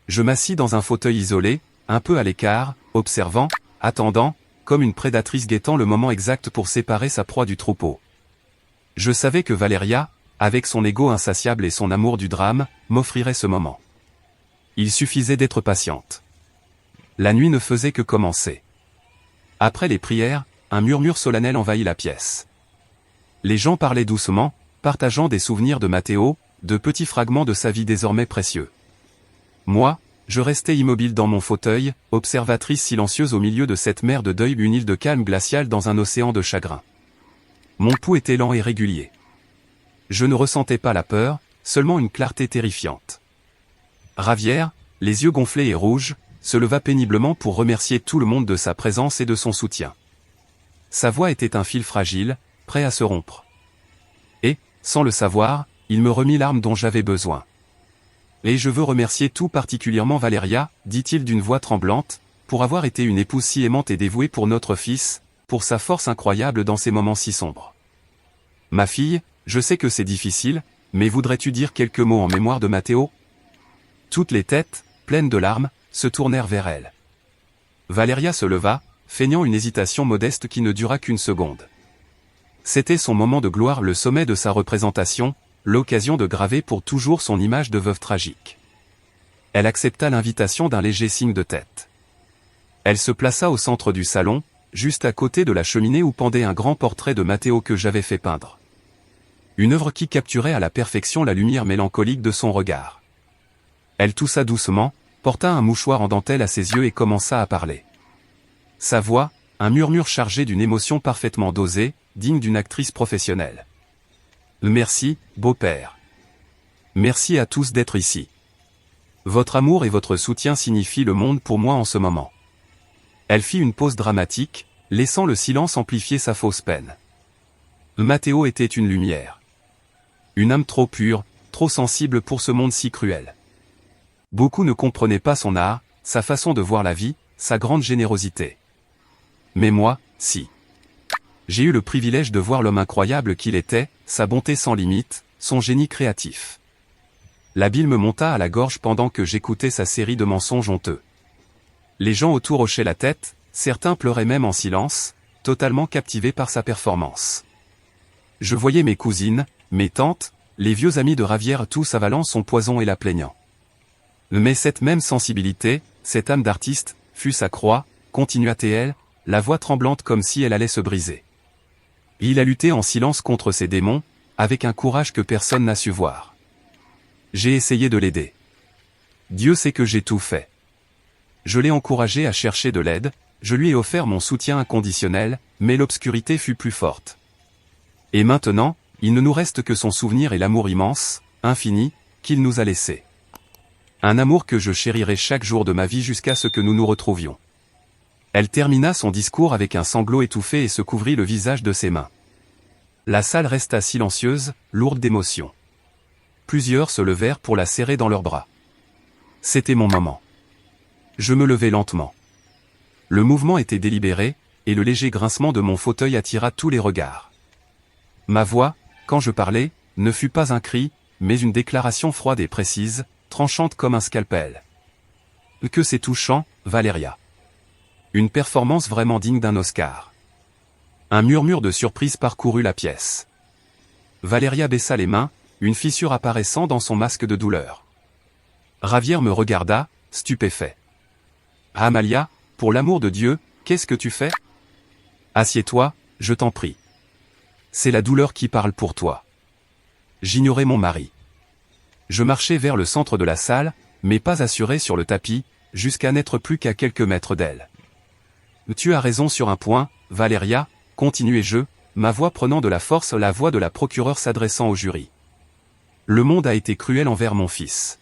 Je m'assis dans un fauteuil isolé, un peu à l'écart, observant, attendant, comme une prédatrice guettant le moment exact pour séparer sa proie du troupeau. Je savais que Valeria, avec son ego insatiable et son amour du drame, m'offrirait ce moment. Il suffisait d'être patiente. La nuit ne faisait que commencer. Après les prières, un murmure solennel envahit la pièce. Les gens parlaient doucement, partageant des souvenirs de Matteo, de petits fragments de sa vie désormais précieux. Moi, je restais immobile dans mon fauteuil, observatrice silencieuse au milieu de cette mer de deuil, une île de calme glacial dans un océan de chagrin. Mon pouls était lent et régulier. Je ne ressentais pas la peur, seulement une clarté terrifiante. Ravière, les yeux gonflés et rouges, se leva péniblement pour remercier tout le monde de sa présence et de son soutien. Sa voix était un fil fragile, prêt à se rompre. Et, sans le savoir, il me remit l'arme dont j'avais besoin. Et je veux remercier tout particulièrement Valeria, dit-il d'une voix tremblante, pour avoir été une épouse si aimante et dévouée pour notre fils, pour sa force incroyable dans ces moments si sombres. Ma fille, je sais que c'est difficile, mais voudrais-tu dire quelques mots en mémoire de Matteo ? Toutes les têtes, pleines de larmes, se tournèrent vers elle. Valeria se leva, feignant une hésitation modeste qui ne dura qu'une seconde. C'était son moment de gloire, le sommet de sa représentation, l'occasion de graver pour toujours son image de veuve tragique. Elle accepta l'invitation d'un léger signe de tête. Elle se plaça au centre du salon, juste à côté de la cheminée où pendait un grand portrait de Matteo que j'avais fait peindre. Une œuvre qui capturait à la perfection la lumière mélancolique de son regard. Elle toussa doucement, porta un mouchoir en dentelle à ses yeux et commença à parler. Sa voix, un murmure chargé d'une émotion parfaitement dosée, digne d'une actrice professionnelle. Merci, beau-père. Merci à tous d'être ici. Votre amour et votre soutien signifient le monde pour moi en ce moment. Elle fit une pause dramatique, laissant le silence amplifier sa fausse peine. Matteo était une lumière. Une âme trop pure, trop sensible pour ce monde si cruel. Beaucoup ne comprenaient pas son art, sa façon de voir la vie, sa grande générosité. Mais moi, si. J'ai eu le privilège de voir l'homme incroyable qu'il était, sa bonté sans limite, son génie créatif. La bile me monta à la gorge pendant que j'écoutais sa série de mensonges honteux. Les gens autour hochaient la tête, certains pleuraient même en silence, totalement captivés par sa performance. Je voyais mes cousines, mes tantes, les vieux amis de Ravière tous avalant son poison et la plaignant. Mais cette même sensibilité, cette âme d'artiste, fut sa croix, continua-t-elle, la voix tremblante comme si elle allait se briser. Il a lutté en silence contre ses démons, avec un courage que personne n'a su voir. J'ai essayé de l'aider. Dieu sait que j'ai tout fait. Je l'ai encouragé à chercher de l'aide, je lui ai offert mon soutien inconditionnel, mais l'obscurité fut plus forte. Et maintenant, il ne nous reste que son souvenir et l'amour immense, infini, qu'il nous a laissé. Un amour que je chérirai chaque jour de ma vie jusqu'à ce que nous nous retrouvions. Elle termina son discours avec un sanglot étouffé et se couvrit le visage de ses mains. La salle resta silencieuse, lourde d'émotion. Plusieurs se levèrent pour la serrer dans leurs bras. C'était mon moment. Je me levai lentement. Le mouvement était délibéré, et le léger grincement de mon fauteuil attira tous les regards. Ma voix, quand je parlais, ne fut pas un cri, mais une déclaration froide et précise, tranchante comme un scalpel. Que c'est touchant, Valéria. Une performance vraiment digne d'un Oscar. Un murmure de surprise parcourut la pièce. Valéria baissa les mains, une fissure apparaissant dans son masque de douleur. Ravière me regarda, stupéfait. Amalia, pour l'amour de Dieu, qu'est-ce que tu fais? Assieds-toi, je t'en prie. C'est la douleur qui parle pour toi. J'ignorais mon mari. Je marchais vers le centre de la salle, mais pas assuré sur le tapis, jusqu'à n'être plus qu'à quelques mètres d'elle. Tu as raison sur un point, Valéria, continuai-je, ma voix prenant de la force, la voix de la procureure s'adressant au jury. Le monde a été cruel envers mon fils.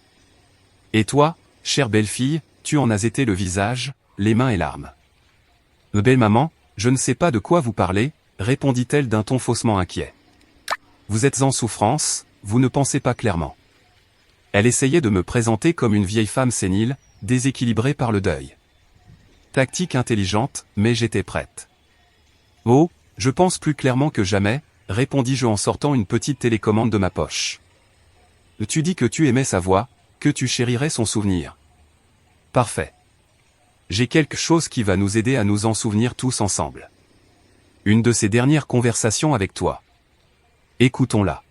Et toi, chère belle-fille, tu en as été le visage, les mains et l'arme. Belle maman, je ne sais pas de quoi vous parlez, répondit-elle d'un ton faussement inquiet. Vous êtes en souffrance, vous ne pensez pas clairement. Elle essayait de me présenter comme une vieille femme sénile, déséquilibrée par le deuil. Tactique intelligente, mais j'étais prête. Oh, je pense plus clairement que jamais, répondis-je en sortant une petite télécommande de ma poche. Tu dis que tu aimais sa voix, que tu chérirais son souvenir. Parfait. J'ai quelque chose qui va nous aider à nous en souvenir tous ensemble. Une de ces dernières conversations avec toi. Écoutons-la.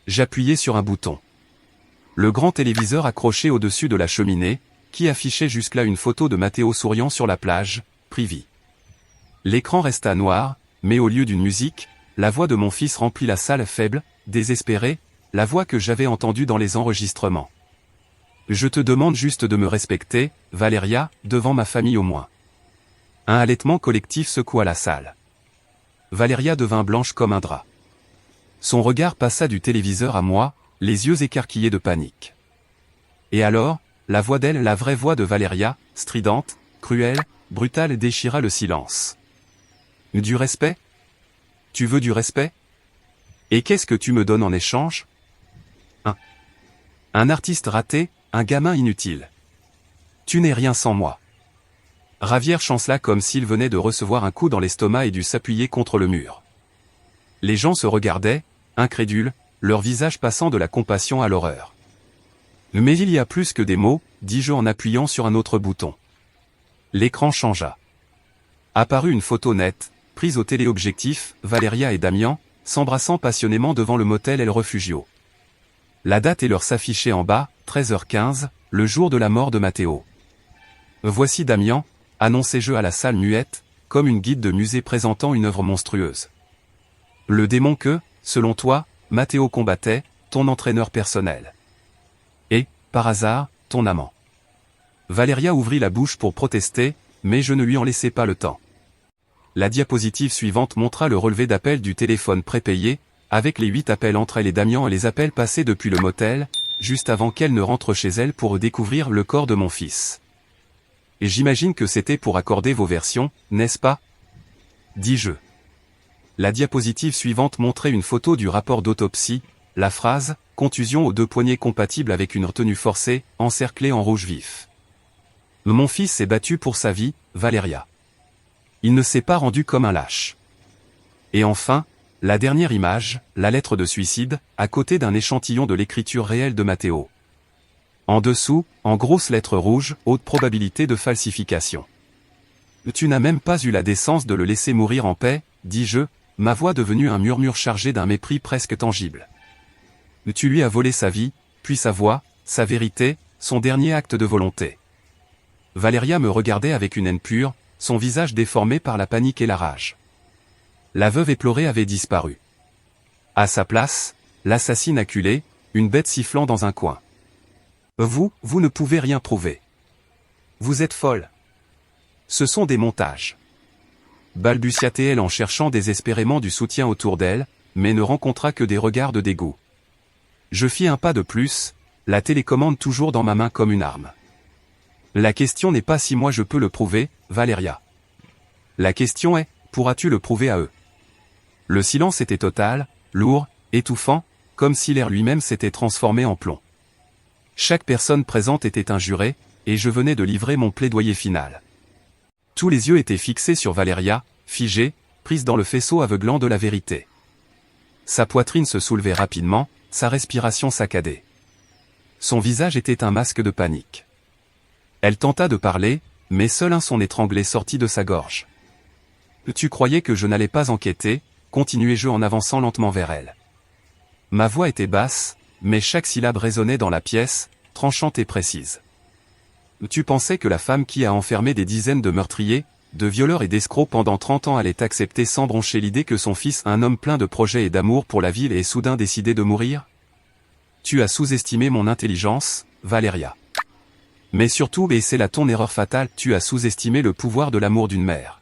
J'appuyai sur un bouton. Le grand téléviseur accroché au-dessus de la cheminée, qui affichait jusque-là une photo de Mathéo souriant sur la plage, prit vie. L'écran resta noir, mais au lieu d'une musique, la voix de mon fils remplit la salle faible, désespérée, la voix que j'avais entendue dans les enregistrements. Je te demande juste de me respecter, Valéria, devant ma famille au moins. Un halètement collectif secoua la salle. Valéria devint blanche comme un drap. Son regard passa du téléviseur à moi, les yeux écarquillés de panique. Et alors, la voix d'elle, la vraie voix de Valéria, stridente, cruelle, brutale déchira le silence. Du respect? Tu veux du respect? Et qu'est-ce que tu me donnes en échange? Un artiste raté, un gamin inutile. Tu n'es rien sans moi. Ravière chancela comme s'il venait de recevoir un coup dans l'estomac et dut s'appuyer contre le mur. Les gens se regardaient, incrédules, leur visage passant de la compassion à l'horreur. Mais il y a plus que des mots, dis-je en appuyant sur un autre bouton. L'écran changea. Apparut une photo nette, prise au téléobjectif, Valéria et Damien, s'embrassant passionnément devant le motel El Refugio. La date et l'heure s'affichaient en bas, 13h15, le jour de la mort de Mathéo. Voici Damien, annonçai-je à la salle muette, comme une guide de musée présentant une œuvre monstrueuse. Le démon que, selon toi, Mathéo combattait, ton entraîneur personnel. Et, par hasard, ton amant. Valéria ouvrit la bouche pour protester, mais je ne lui en laissai pas le temps. La diapositive suivante montra le relevé d'appel du téléphone prépayé, avec les 8 appels entre elle et Damien et les appels passés depuis le motel, juste avant qu'elle ne rentre chez elle pour découvrir le corps de mon fils. Et j'imagine que c'était pour accorder vos versions, n'est-ce pas? Dis-je. La diapositive suivante montrait une photo du rapport d'autopsie, la phrase « Contusion aux 2 poignets compatible avec une retenue forcée » encerclée en rouge vif. Mon fils s'est battu pour sa vie, Valéria. Il ne s'est pas rendu comme un lâche. Et enfin, la dernière image, la lettre de suicide, à côté d'un échantillon de l'écriture réelle de Mathéo. En dessous, en grosses lettres rouges, haute probabilité de falsification. Tu n'as même pas eu la décence de le laisser mourir en paix, dis-je, ma voix devenue un murmure chargé d'un mépris presque tangible. Tu lui as volé sa vie, puis sa voix, sa vérité, son dernier acte de volonté. Valéria me regardait avec une haine pure, son visage déformé par la panique et la rage. La veuve éplorée avait disparu. À sa place, l'assassine acculée, une bête sifflant dans un coin. Vous ne pouvez rien prouver. Vous êtes folle. Ce sont des montages. Balbutia-t-elle en cherchant désespérément du soutien autour d'elle, mais ne rencontra que des regards de dégoût. Je fis un pas de plus, la télécommande toujours dans ma main comme une arme. La question n'est pas si moi je peux le prouver, Valéria. La question est, pourras-tu le prouver à eux? Le silence était total, lourd, étouffant, comme si l'air lui-même s'était transformé en plomb. Chaque personne présente était injurée, et je venais de livrer mon plaidoyer final. Tous les yeux étaient fixés sur Valéria, figée, prise dans le faisceau aveuglant de la vérité. Sa poitrine se soulevait rapidement, sa respiration saccadée. Son visage était un masque de panique. Elle tenta de parler, mais seul un son étranglé sortit de sa gorge. « Tu croyais que je n'allais pas enquêter ?» continuai-je en avançant lentement vers elle. Ma voix était basse, mais chaque syllabe résonnait dans la pièce, tranchante et précise. « Tu pensais que la femme qui a enfermé des dizaines de meurtriers, de violeurs et d'escrocs pendant 30 ans allait accepter sans broncher l'idée que son fils, un homme plein de projets et d'amour pour la ville, ait soudain décidé de mourir? Tu as sous-estimé mon intelligence, Valéria. Mais surtout, et c'est là ton erreur fatale, tu as sous-estimé le pouvoir de l'amour d'une mère. »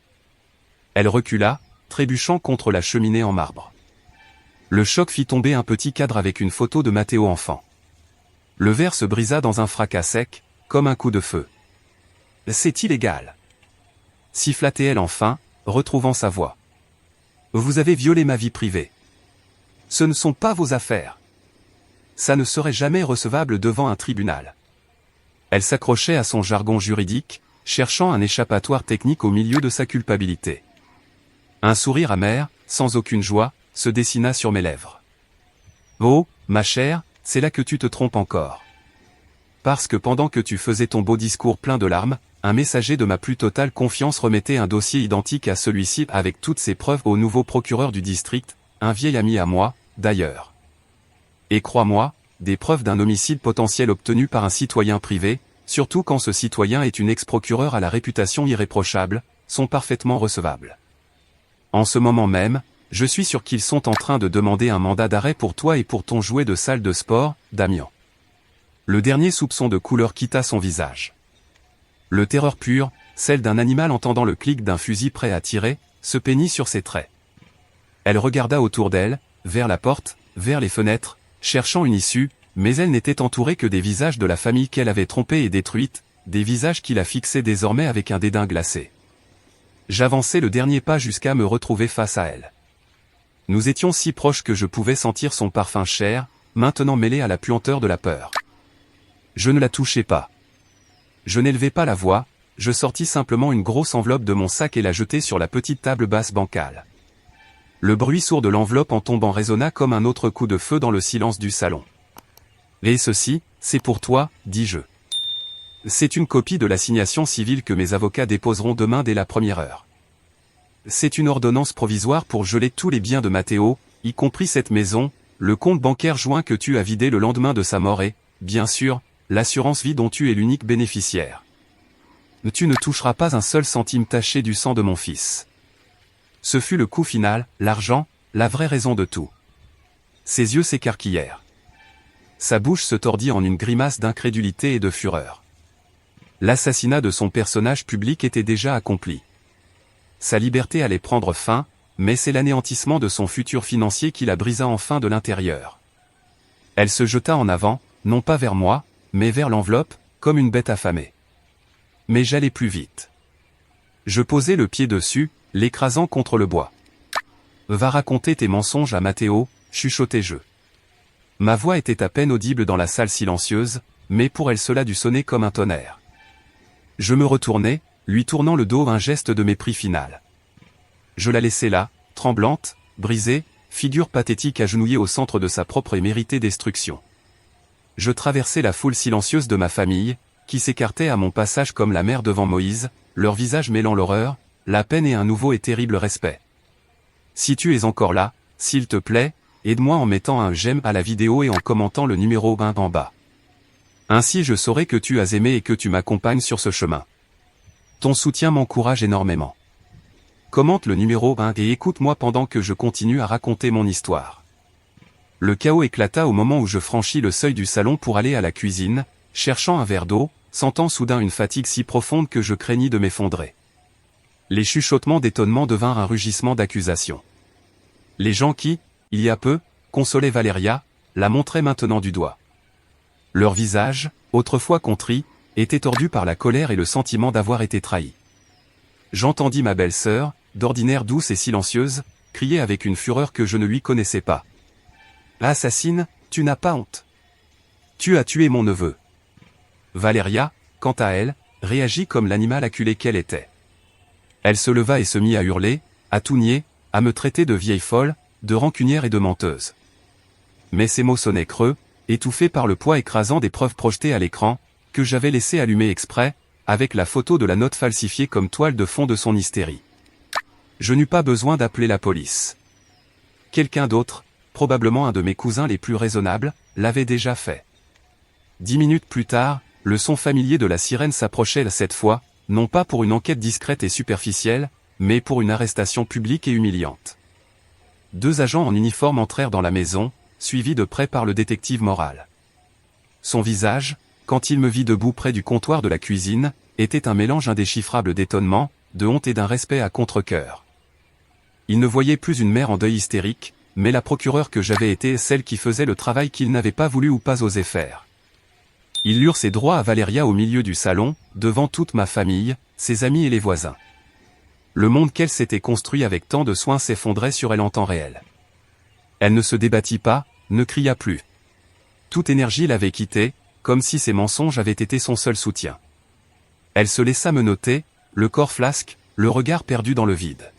Elle recula, trébuchant contre la cheminée en marbre. Le choc fit tomber un petit cadre avec une photo de Mathéo enfant. Le verre se brisa dans un fracas sec, comme un coup de feu. « C'est illégal. » siffla-t-elle enfin, retrouvant sa voix. « Vous avez violé ma vie privée. Ce ne sont pas vos affaires. Ça ne serait jamais recevable devant un tribunal. » Elle s'accrochait à son jargon juridique, cherchant un échappatoire technique au milieu de sa culpabilité. Un sourire amer, sans aucune joie, se dessina sur mes lèvres. « Oh, ma chère, c'est là que tu te trompes encore. Parce que pendant que tu faisais ton beau discours plein de larmes, un messager de ma plus totale confiance remettait un dossier identique à celui-ci avec toutes ses preuves au nouveau procureur du district, un vieil ami à moi, d'ailleurs. Et crois-moi, des preuves d'un homicide potentiel obtenu par un citoyen privé, surtout quand ce citoyen est une ex-procureure à la réputation irréprochable, sont parfaitement recevables. En ce moment même, je suis sûr qu'ils sont en train de demander un mandat d'arrêt pour toi et pour ton jouet de salle de sport, Damien. » Le dernier soupçon de couleur quitta son visage. Le terreur pure, celle d'un animal entendant le clic d'un fusil prêt à tirer, se peignit sur ses traits. Elle regarda autour d'elle, vers la porte, vers les fenêtres, cherchant une issue, mais elle n'était entourée que des visages de la famille qu'elle avait trompée et détruite, des visages qui la fixaient désormais avec un dédain glacé. J'avançai le dernier pas jusqu'à me retrouver face à elle. Nous étions si proches que je pouvais sentir son parfum cher, maintenant mêlé à la puanteur de la peur. Je ne la touchai pas. Je n'élevai pas la voix, je sortis simplement une grosse enveloppe de mon sac et la jetai sur la petite table basse bancale. Le bruit sourd de l'enveloppe en tombant résonna comme un autre coup de feu dans le silence du salon. « Et ceci, c'est pour toi, dis-je. C'est une copie de l'assignation civile que mes avocats déposeront demain dès la première heure. C'est une ordonnance provisoire pour geler tous les biens de Mathéo, y compris cette maison, le compte bancaire joint que tu as vidé le lendemain de sa mort et, bien sûr, l'assurance vie dont tu es l'unique bénéficiaire. Tu ne toucheras pas un seul centime taché du sang de mon fils. » Ce fut le coup final, l'argent, la vraie raison de tout. Ses yeux s'écarquillèrent. Sa bouche se tordit en une grimace d'incrédulité et de fureur. L'assassinat de son personnage public était déjà accompli. Sa liberté allait prendre fin, mais c'est l'anéantissement de son futur financier qui la brisa enfin de l'intérieur. Elle se jeta en avant, non pas vers moi, mais vers l'enveloppe, comme une bête affamée. Mais j'allais plus vite. Je posai le pied dessus, l'écrasant contre le bois. « Va raconter tes mensonges à Mathéo, chuchotai-je. Ma voix était à peine audible dans la salle silencieuse, mais pour elle cela dut sonner comme un tonnerre. Je me retournai, lui tournant le dos un geste de mépris final. Je la laissai là, tremblante, brisée, figure pathétique agenouillée au centre de sa propre et méritée destruction. Je traversai la foule silencieuse de ma famille, qui s'écartait à mon passage comme la mer devant Moïse, leur visage mêlant l'horreur, la peine et un nouveau et terrible respect. si tu es encore là, s'il te plaît, aide-moi en mettant un j'aime à la vidéo et en commentant le numéro 1 en bas. Ainsi je saurai que tu as aimé et que tu m'accompagnes sur ce chemin. Ton soutien m'encourage énormément. Commente le numéro 1 et écoute-moi pendant que je continue à raconter mon histoire. Le chaos éclata au moment où je franchis le seuil du salon pour aller à la cuisine, cherchant un verre d'eau, sentant soudain une fatigue si profonde que je craignis de m'effondrer. Les chuchotements d'étonnement devinrent un rugissement d'accusation. Les gens qui, il y a peu, consolaient Valéria, la montraient maintenant du doigt. Leur visage, autrefois contrit, était tordu par la colère et le sentiment d'avoir été trahi. J'entendis ma belle-sœur, d'ordinaire douce et silencieuse, crier avec une fureur que je ne lui connaissais pas. « Assassine, tu n'as pas honte. Tu as tué mon neveu. » Valéria, quant à elle, réagit comme l'animal acculé qu'elle était. Elle se leva et se mit à hurler, à tout nier, à me traiter de vieille folle, de rancunière et de menteuse. Mais ces mots sonnaient creux, étouffés par le poids écrasant des preuves projetées à l'écran, que j'avais laissé allumer exprès, avec la photo de la note falsifiée comme toile de fond de son hystérie. Je n'eus pas besoin d'appeler la police. Quelqu'un d'autre, probablement un de mes cousins les plus raisonnables, l'avait déjà fait. 10 minutes plus tard, le son familier de la sirène s'approchait cette fois, non pas pour une enquête discrète et superficielle, mais pour une arrestation publique et humiliante. 2 agents en uniforme entrèrent dans la maison, suivis de près par le détective moral. Son visage, quand il me vit debout près du comptoir de la cuisine, était un mélange indéchiffrable d'étonnement, de honte et d'un respect à contre-cœur. Il ne voyait plus une mère en deuil hystérique, mais la procureure que j'avais été celle qui faisait le travail qu'il n'avait pas voulu ou pas osé faire. Il lurent ses droits à Valéria au milieu du salon, devant toute ma famille, ses amis et les voisins. Le monde qu'elle s'était construit avec tant de soin s'effondrait sur elle en temps réel. Elle ne se débattit pas, ne cria plus. Toute énergie l'avait quittée, comme si ses mensonges avaient été son seul soutien. Elle se laissa menotter, le corps flasque, le regard perdu dans le vide.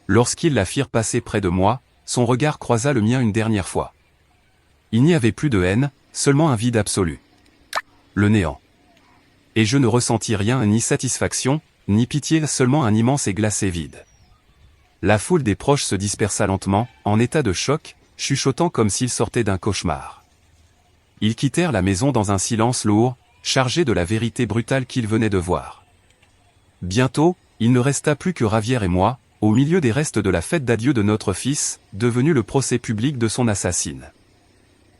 Lorsqu'ils la firent passer près de moi, son regard croisa le mien une dernière fois. Il n'y avait plus de haine, seulement un vide absolu. Le néant. Et je ne ressentis rien, ni satisfaction, ni pitié, seulement un immense et glacé vide. La foule des proches se dispersa lentement, en état de choc, chuchotant comme s'ils sortaient d'un cauchemar. Ils quittèrent la maison dans un silence lourd, chargé de la vérité brutale qu'ils venaient de voir. Bientôt, il ne resta plus que Javier et moi, au milieu des restes de la fête d'adieu de notre fils, devenu le procès public de son assassine.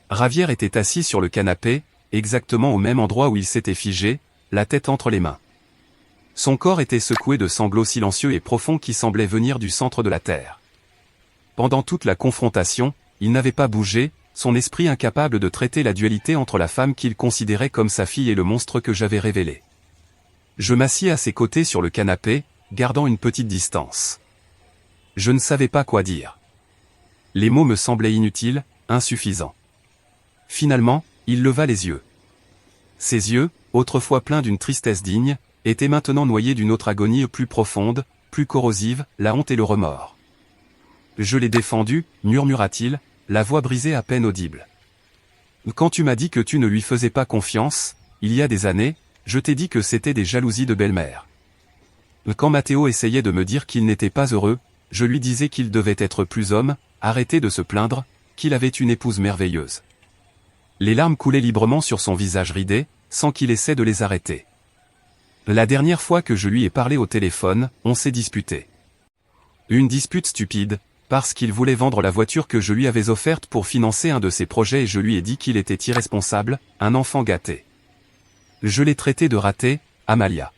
Javier était assis sur le canapé, exactement au même endroit où il s'était figé, la tête entre les mains. Son corps était secoué de sanglots silencieux et profonds qui semblaient venir du centre de la terre. Pendant toute la confrontation, il n'avait pas bougé, son esprit incapable de traiter la dualité entre la femme qu'il considérait comme sa fille et le monstre que j'avais révélé. Je m'assis à ses côtés sur le canapé, gardant une petite distance. Je ne savais pas quoi dire. Les mots me semblaient inutiles, insuffisants. Finalement, il leva les yeux. Ses yeux, autrefois pleins d'une tristesse digne, étaient maintenant noyés d'une autre agonie plus profonde, plus corrosive, la honte et le remords. Je l'ai défendu, murmura-t-il, la voix brisée à peine audible. Quand tu m'as dit que tu ne lui faisais pas confiance, il y a des années, je t'ai dit que c'était des jalousies de belle-mère. Quand Matteo essayait de me dire qu'il n'était pas heureux, je lui disais qu'il devait être plus homme, arrêter de se plaindre, qu'il avait une épouse merveilleuse. Les larmes coulaient librement sur son visage ridé, sans qu'il essaie de les arrêter. La dernière fois que je lui ai parlé au téléphone, on s'est disputé. Une dispute stupide, parce qu'il voulait vendre la voiture que je lui avais offerte pour financer un de ses projets et je lui ai dit qu'il était irresponsable, un enfant gâté. Je l'ai traité de raté, Amalia.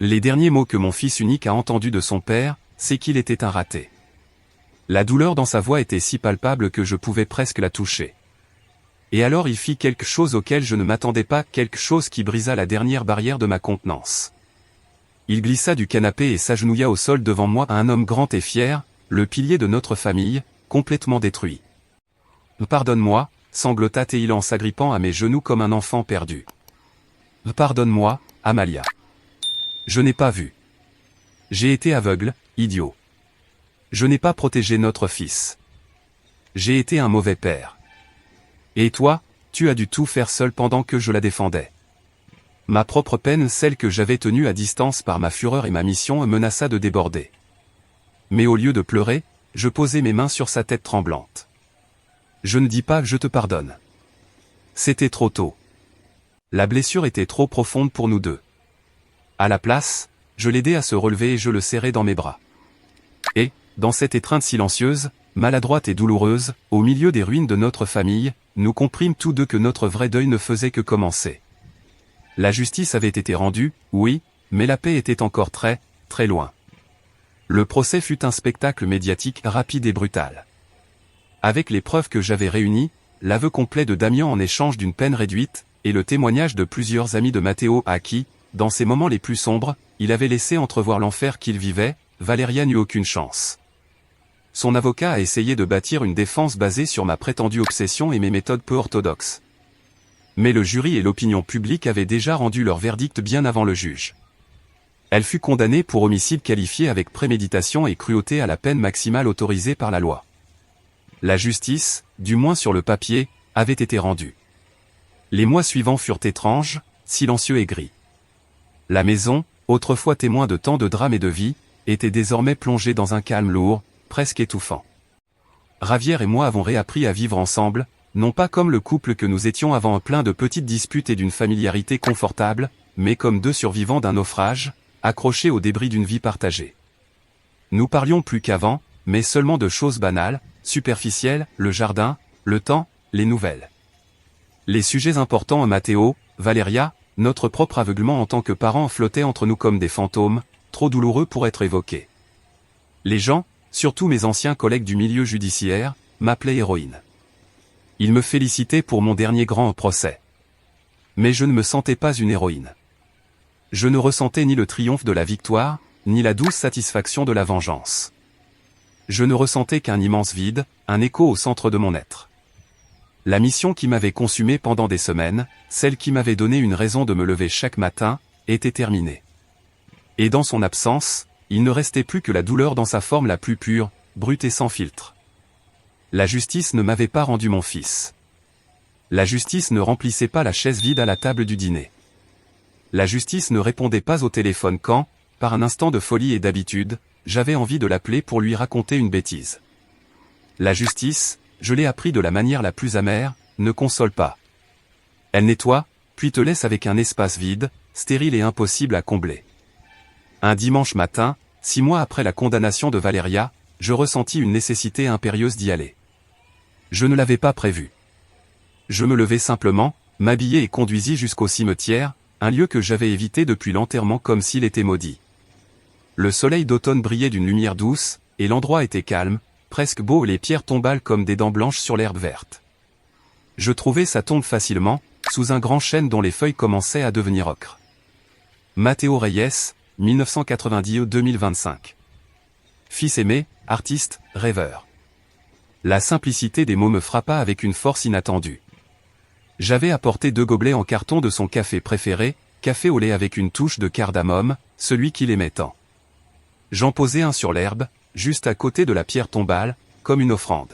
Les derniers mots que mon fils unique a entendus de son père, c'est qu'il était un raté. La douleur dans sa voix était si palpable que je pouvais presque la toucher. Et alors il fit quelque chose auquel je ne m'attendais pas, quelque chose qui brisa la dernière barrière de ma contenance. Il glissa du canapé et s'agenouilla au sol devant moi, un homme grand et fier, le pilier de notre famille, complètement détruit. « Pardonne-moi » sanglota-t-il en s'agrippant à mes genoux comme un enfant perdu. « Pardonne-moi, Amalia. Je n'ai pas vu. J'ai été aveugle, idiot. Je n'ai pas protégé notre fils. J'ai été un mauvais père. Et toi, tu as dû tout faire seul pendant que je la défendais. » Ma propre peine, celle que j'avais tenue à distance par ma fureur et ma mission, menaça de déborder. Mais au lieu de pleurer, je posai mes mains sur sa tête tremblante. Je ne dis pas que je te pardonne. C'était trop tôt. La blessure était trop profonde pour nous deux. À la place, je l'aidai à se relever et je le serrai dans mes bras. Et, dans cette étreinte silencieuse, maladroite et douloureuse, au milieu des ruines de notre famille, nous comprîmes tous deux que notre vrai deuil ne faisait que commencer. La justice avait été rendue, oui, mais la paix était encore très, très loin. Le procès fut un spectacle médiatique rapide et brutal. Avec les preuves que j'avais réunies, l'aveu complet de Damian en échange d'une peine réduite, et le témoignage de plusieurs amis de Matteo à qui, dans ses moments les plus sombres, il avait laissé entrevoir l'enfer qu'il vivait, Valeria n'eut aucune chance. Son avocat a essayé de bâtir une défense basée sur ma prétendue obsession et mes méthodes peu orthodoxes. Mais le jury et l'opinion publique avaient déjà rendu leur verdict bien avant le juge. Elle fut condamnée pour homicide qualifié avec préméditation et cruauté à la peine maximale autorisée par la loi. La justice, du moins sur le papier, avait été rendue. Les mois suivants furent étranges, silencieux et gris. La maison, autrefois témoin de tant de drames et de vie, était désormais plongée dans un calme lourd, presque étouffant. Javier et moi avons réappris à vivre ensemble, non pas comme le couple que nous étions avant, plein de petites disputes et d'une familiarité confortable, mais comme deux survivants d'un naufrage, accrochés aux débris d'une vie partagée. Nous parlions plus qu'avant, mais seulement de choses banales, superficielles, le jardin, le temps, les nouvelles. Les sujets importants à Matteo, Valeria, notre propre aveuglement en tant que parents flottaient entre nous comme des fantômes, trop douloureux pour être évoqués. Les gens, surtout mes anciens collègues du milieu judiciaire, m'appelaient héroïne. Ils me félicitaient pour mon dernier grand procès. Mais je ne me sentais pas une héroïne. Je ne ressentais ni le triomphe de la victoire, ni la douce satisfaction de la vengeance. Je ne ressentais qu'un immense vide, un écho au centre de mon être. La mission qui m'avait consumé pendant des semaines, celle qui m'avait donné une raison de me lever chaque matin, était terminée. Et dans son absence, il ne restait plus que la douleur dans sa forme la plus pure, brute et sans filtre. La justice ne m'avait pas rendu mon fils. La justice ne remplissait pas la chaise vide à la table du dîner. La justice ne répondait pas au téléphone quand, par un instant de folie et d'habitude, j'avais envie de l'appeler pour lui raconter une bêtise. La justice, je l'ai appris de la manière la plus amère, ne console pas. Elle nettoie, puis te laisse avec un espace vide, stérile et impossible à combler. Un dimanche matin, 6 mois après la condamnation de Valeria, je ressentis une nécessité impérieuse d'y aller. Je ne l'avais pas prévu. Je me levai simplement, m'habillai et conduisis jusqu'au cimetière, un lieu que j'avais évité depuis l'enterrement comme s'il était maudit. Le soleil d'automne brillait d'une lumière douce, et l'endroit était calme, presque beau, les pierres tombales comme des dents blanches sur l'herbe verte. Je trouvai sa tombe facilement, sous un grand chêne dont les feuilles commençaient à devenir ocre. Matteo Reyes, 1990-2025. Fils aimé, artiste, rêveur. La simplicité des mots me frappa avec une force inattendue. J'avais apporté 2 gobelets en carton de son café préféré, café au lait avec une touche de cardamome, celui qu'il aimait tant. J'en posai un sur l'herbe, juste à côté de la pierre tombale, comme une offrande.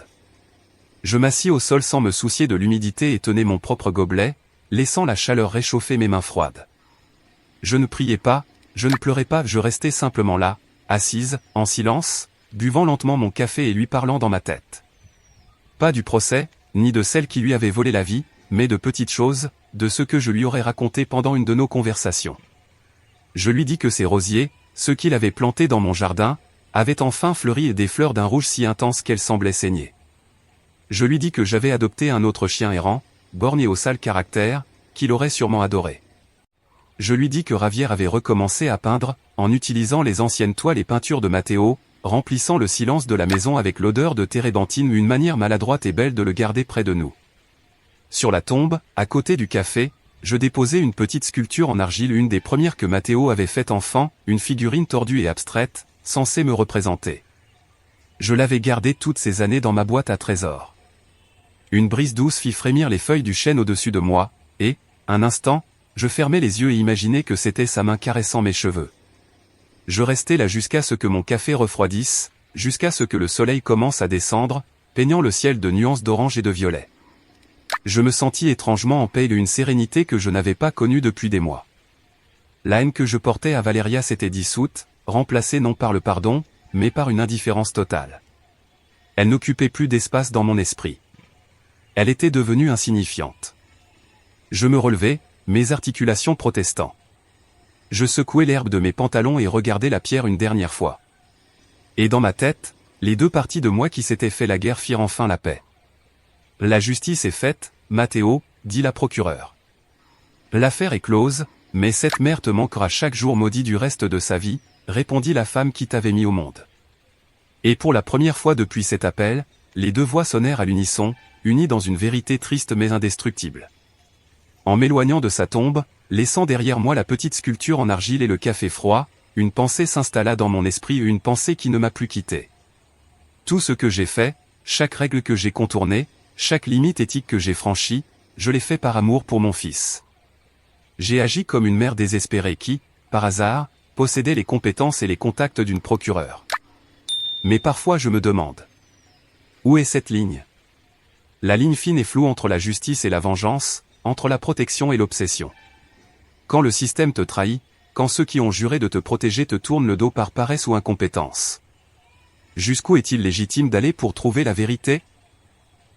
Je m'assis au sol sans me soucier de l'humidité et tenais mon propre gobelet, laissant la chaleur réchauffer mes mains froides. Je ne priais pas, je ne pleurais pas, je restais simplement là, assise, en silence, buvant lentement mon café et lui parlant dans ma tête. Pas du procès, ni de celle qui lui avait volé la vie, mais de petites choses, de ce que je lui aurais raconté pendant une de nos conversations. Je lui dis que ces rosiers, ceux qu'il avait plantés dans mon jardin, avaient enfin fleuri et des fleurs d'un rouge si intense qu'elles semblaient saigner. Je lui dis que j'avais adopté un autre chien errant, borgne et au sale caractère, qu'il aurait sûrement adoré. Je lui dis que Javier avait recommencé à peindre, en utilisant les anciennes toiles et peintures de Matteo, remplissant le silence de la maison avec l'odeur de térébenthine, une manière maladroite et belle de le garder près de nous. Sur la tombe, à côté du café, je déposai une petite sculpture en argile, une des premières que Matteo avait faite enfant, une figurine tordue et abstraite, censée me représenter. Je l'avais gardée toutes ces années dans ma boîte à trésors. Une brise douce fit frémir les feuilles du chêne au-dessus de moi, et, un instant, je fermai les yeux et imaginai que c'était sa main caressant mes cheveux. Je restai là jusqu'à ce que mon café refroidisse, jusqu'à ce que le soleil commence à descendre, peignant le ciel de nuances d'orange et de violet. Je me sentis étrangement en paix et une sérénité que je n'avais pas connue depuis des mois. La haine que je portais à Valeria s'était dissoute, remplacée non par le pardon, mais par une indifférence totale. Elle n'occupait plus d'espace dans mon esprit. Elle était devenue insignifiante. Je me relevai, mes articulations protestant. Je secouai l'herbe de mes pantalons et regardai la pierre une dernière fois. Et dans ma tête, les deux parties de moi qui s'étaient fait la guerre firent enfin la paix. La justice est faite, Matteo, dit la procureure. L'affaire est close, mais cette mère te manquera chaque jour maudit du reste de sa vie, répondit la femme qui t'avait mis au monde. Et pour la première fois depuis cet appel, les deux voix sonnèrent à l'unisson, unies dans une vérité triste mais indestructible. En m'éloignant de sa tombe, laissant derrière moi la petite sculpture en argile et le café froid, une pensée s'installa dans mon esprit, une pensée qui ne m'a plus quitté. Tout ce que j'ai fait, chaque règle que j'ai contournée, chaque limite éthique que j'ai franchie, je l'ai fait par amour pour mon fils. J'ai agi comme une mère désespérée qui, par hasard, possédait les compétences et les contacts d'une procureure. Mais parfois je me demande. Où est cette ligne? La ligne fine et floue entre la justice et la vengeance, entre la protection et l'obsession. Quand le système te trahit, quand ceux qui ont juré de te protéger te tournent le dos par paresse ou incompétence. Jusqu'où est-il légitime d'aller pour trouver la vérité?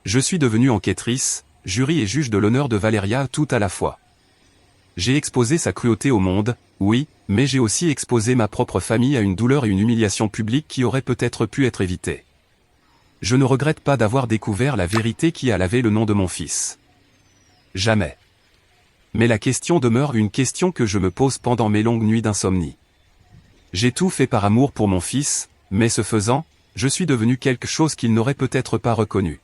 Je suis devenue enquêtrice, jury et juge de l'honneur de Valeria tout à la fois. J'ai exposé sa cruauté au monde, oui, mais j'ai aussi exposé ma propre famille à une douleur et une humiliation publique qui auraient peut-être pu être évitées. Je ne regrette pas d'avoir découvert la vérité qui a lavé le nom de mon fils. Jamais. Mais la question demeure une question que je me pose pendant mes longues nuits d'insomnie. J'ai tout fait par amour pour mon fils, mais ce faisant, je suis devenu quelque chose qu'il n'aurait peut-être pas reconnu.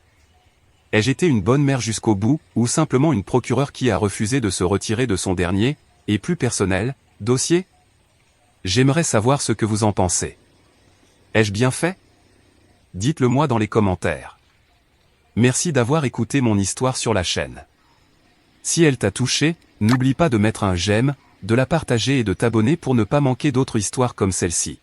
Ai-je été une bonne mère jusqu'au bout, ou simplement une procureure qui a refusé de se retirer de son dernier, et plus personnel, dossier? J'aimerais savoir ce que vous en pensez. Ai-je bien fait? Dites-le moi dans les commentaires. Merci d'avoir écouté mon histoire sur la chaîne. Si elle t'a touché, n'oublie pas de mettre un j'aime, de la partager et de t'abonner pour ne pas manquer d'autres histoires comme celle-ci.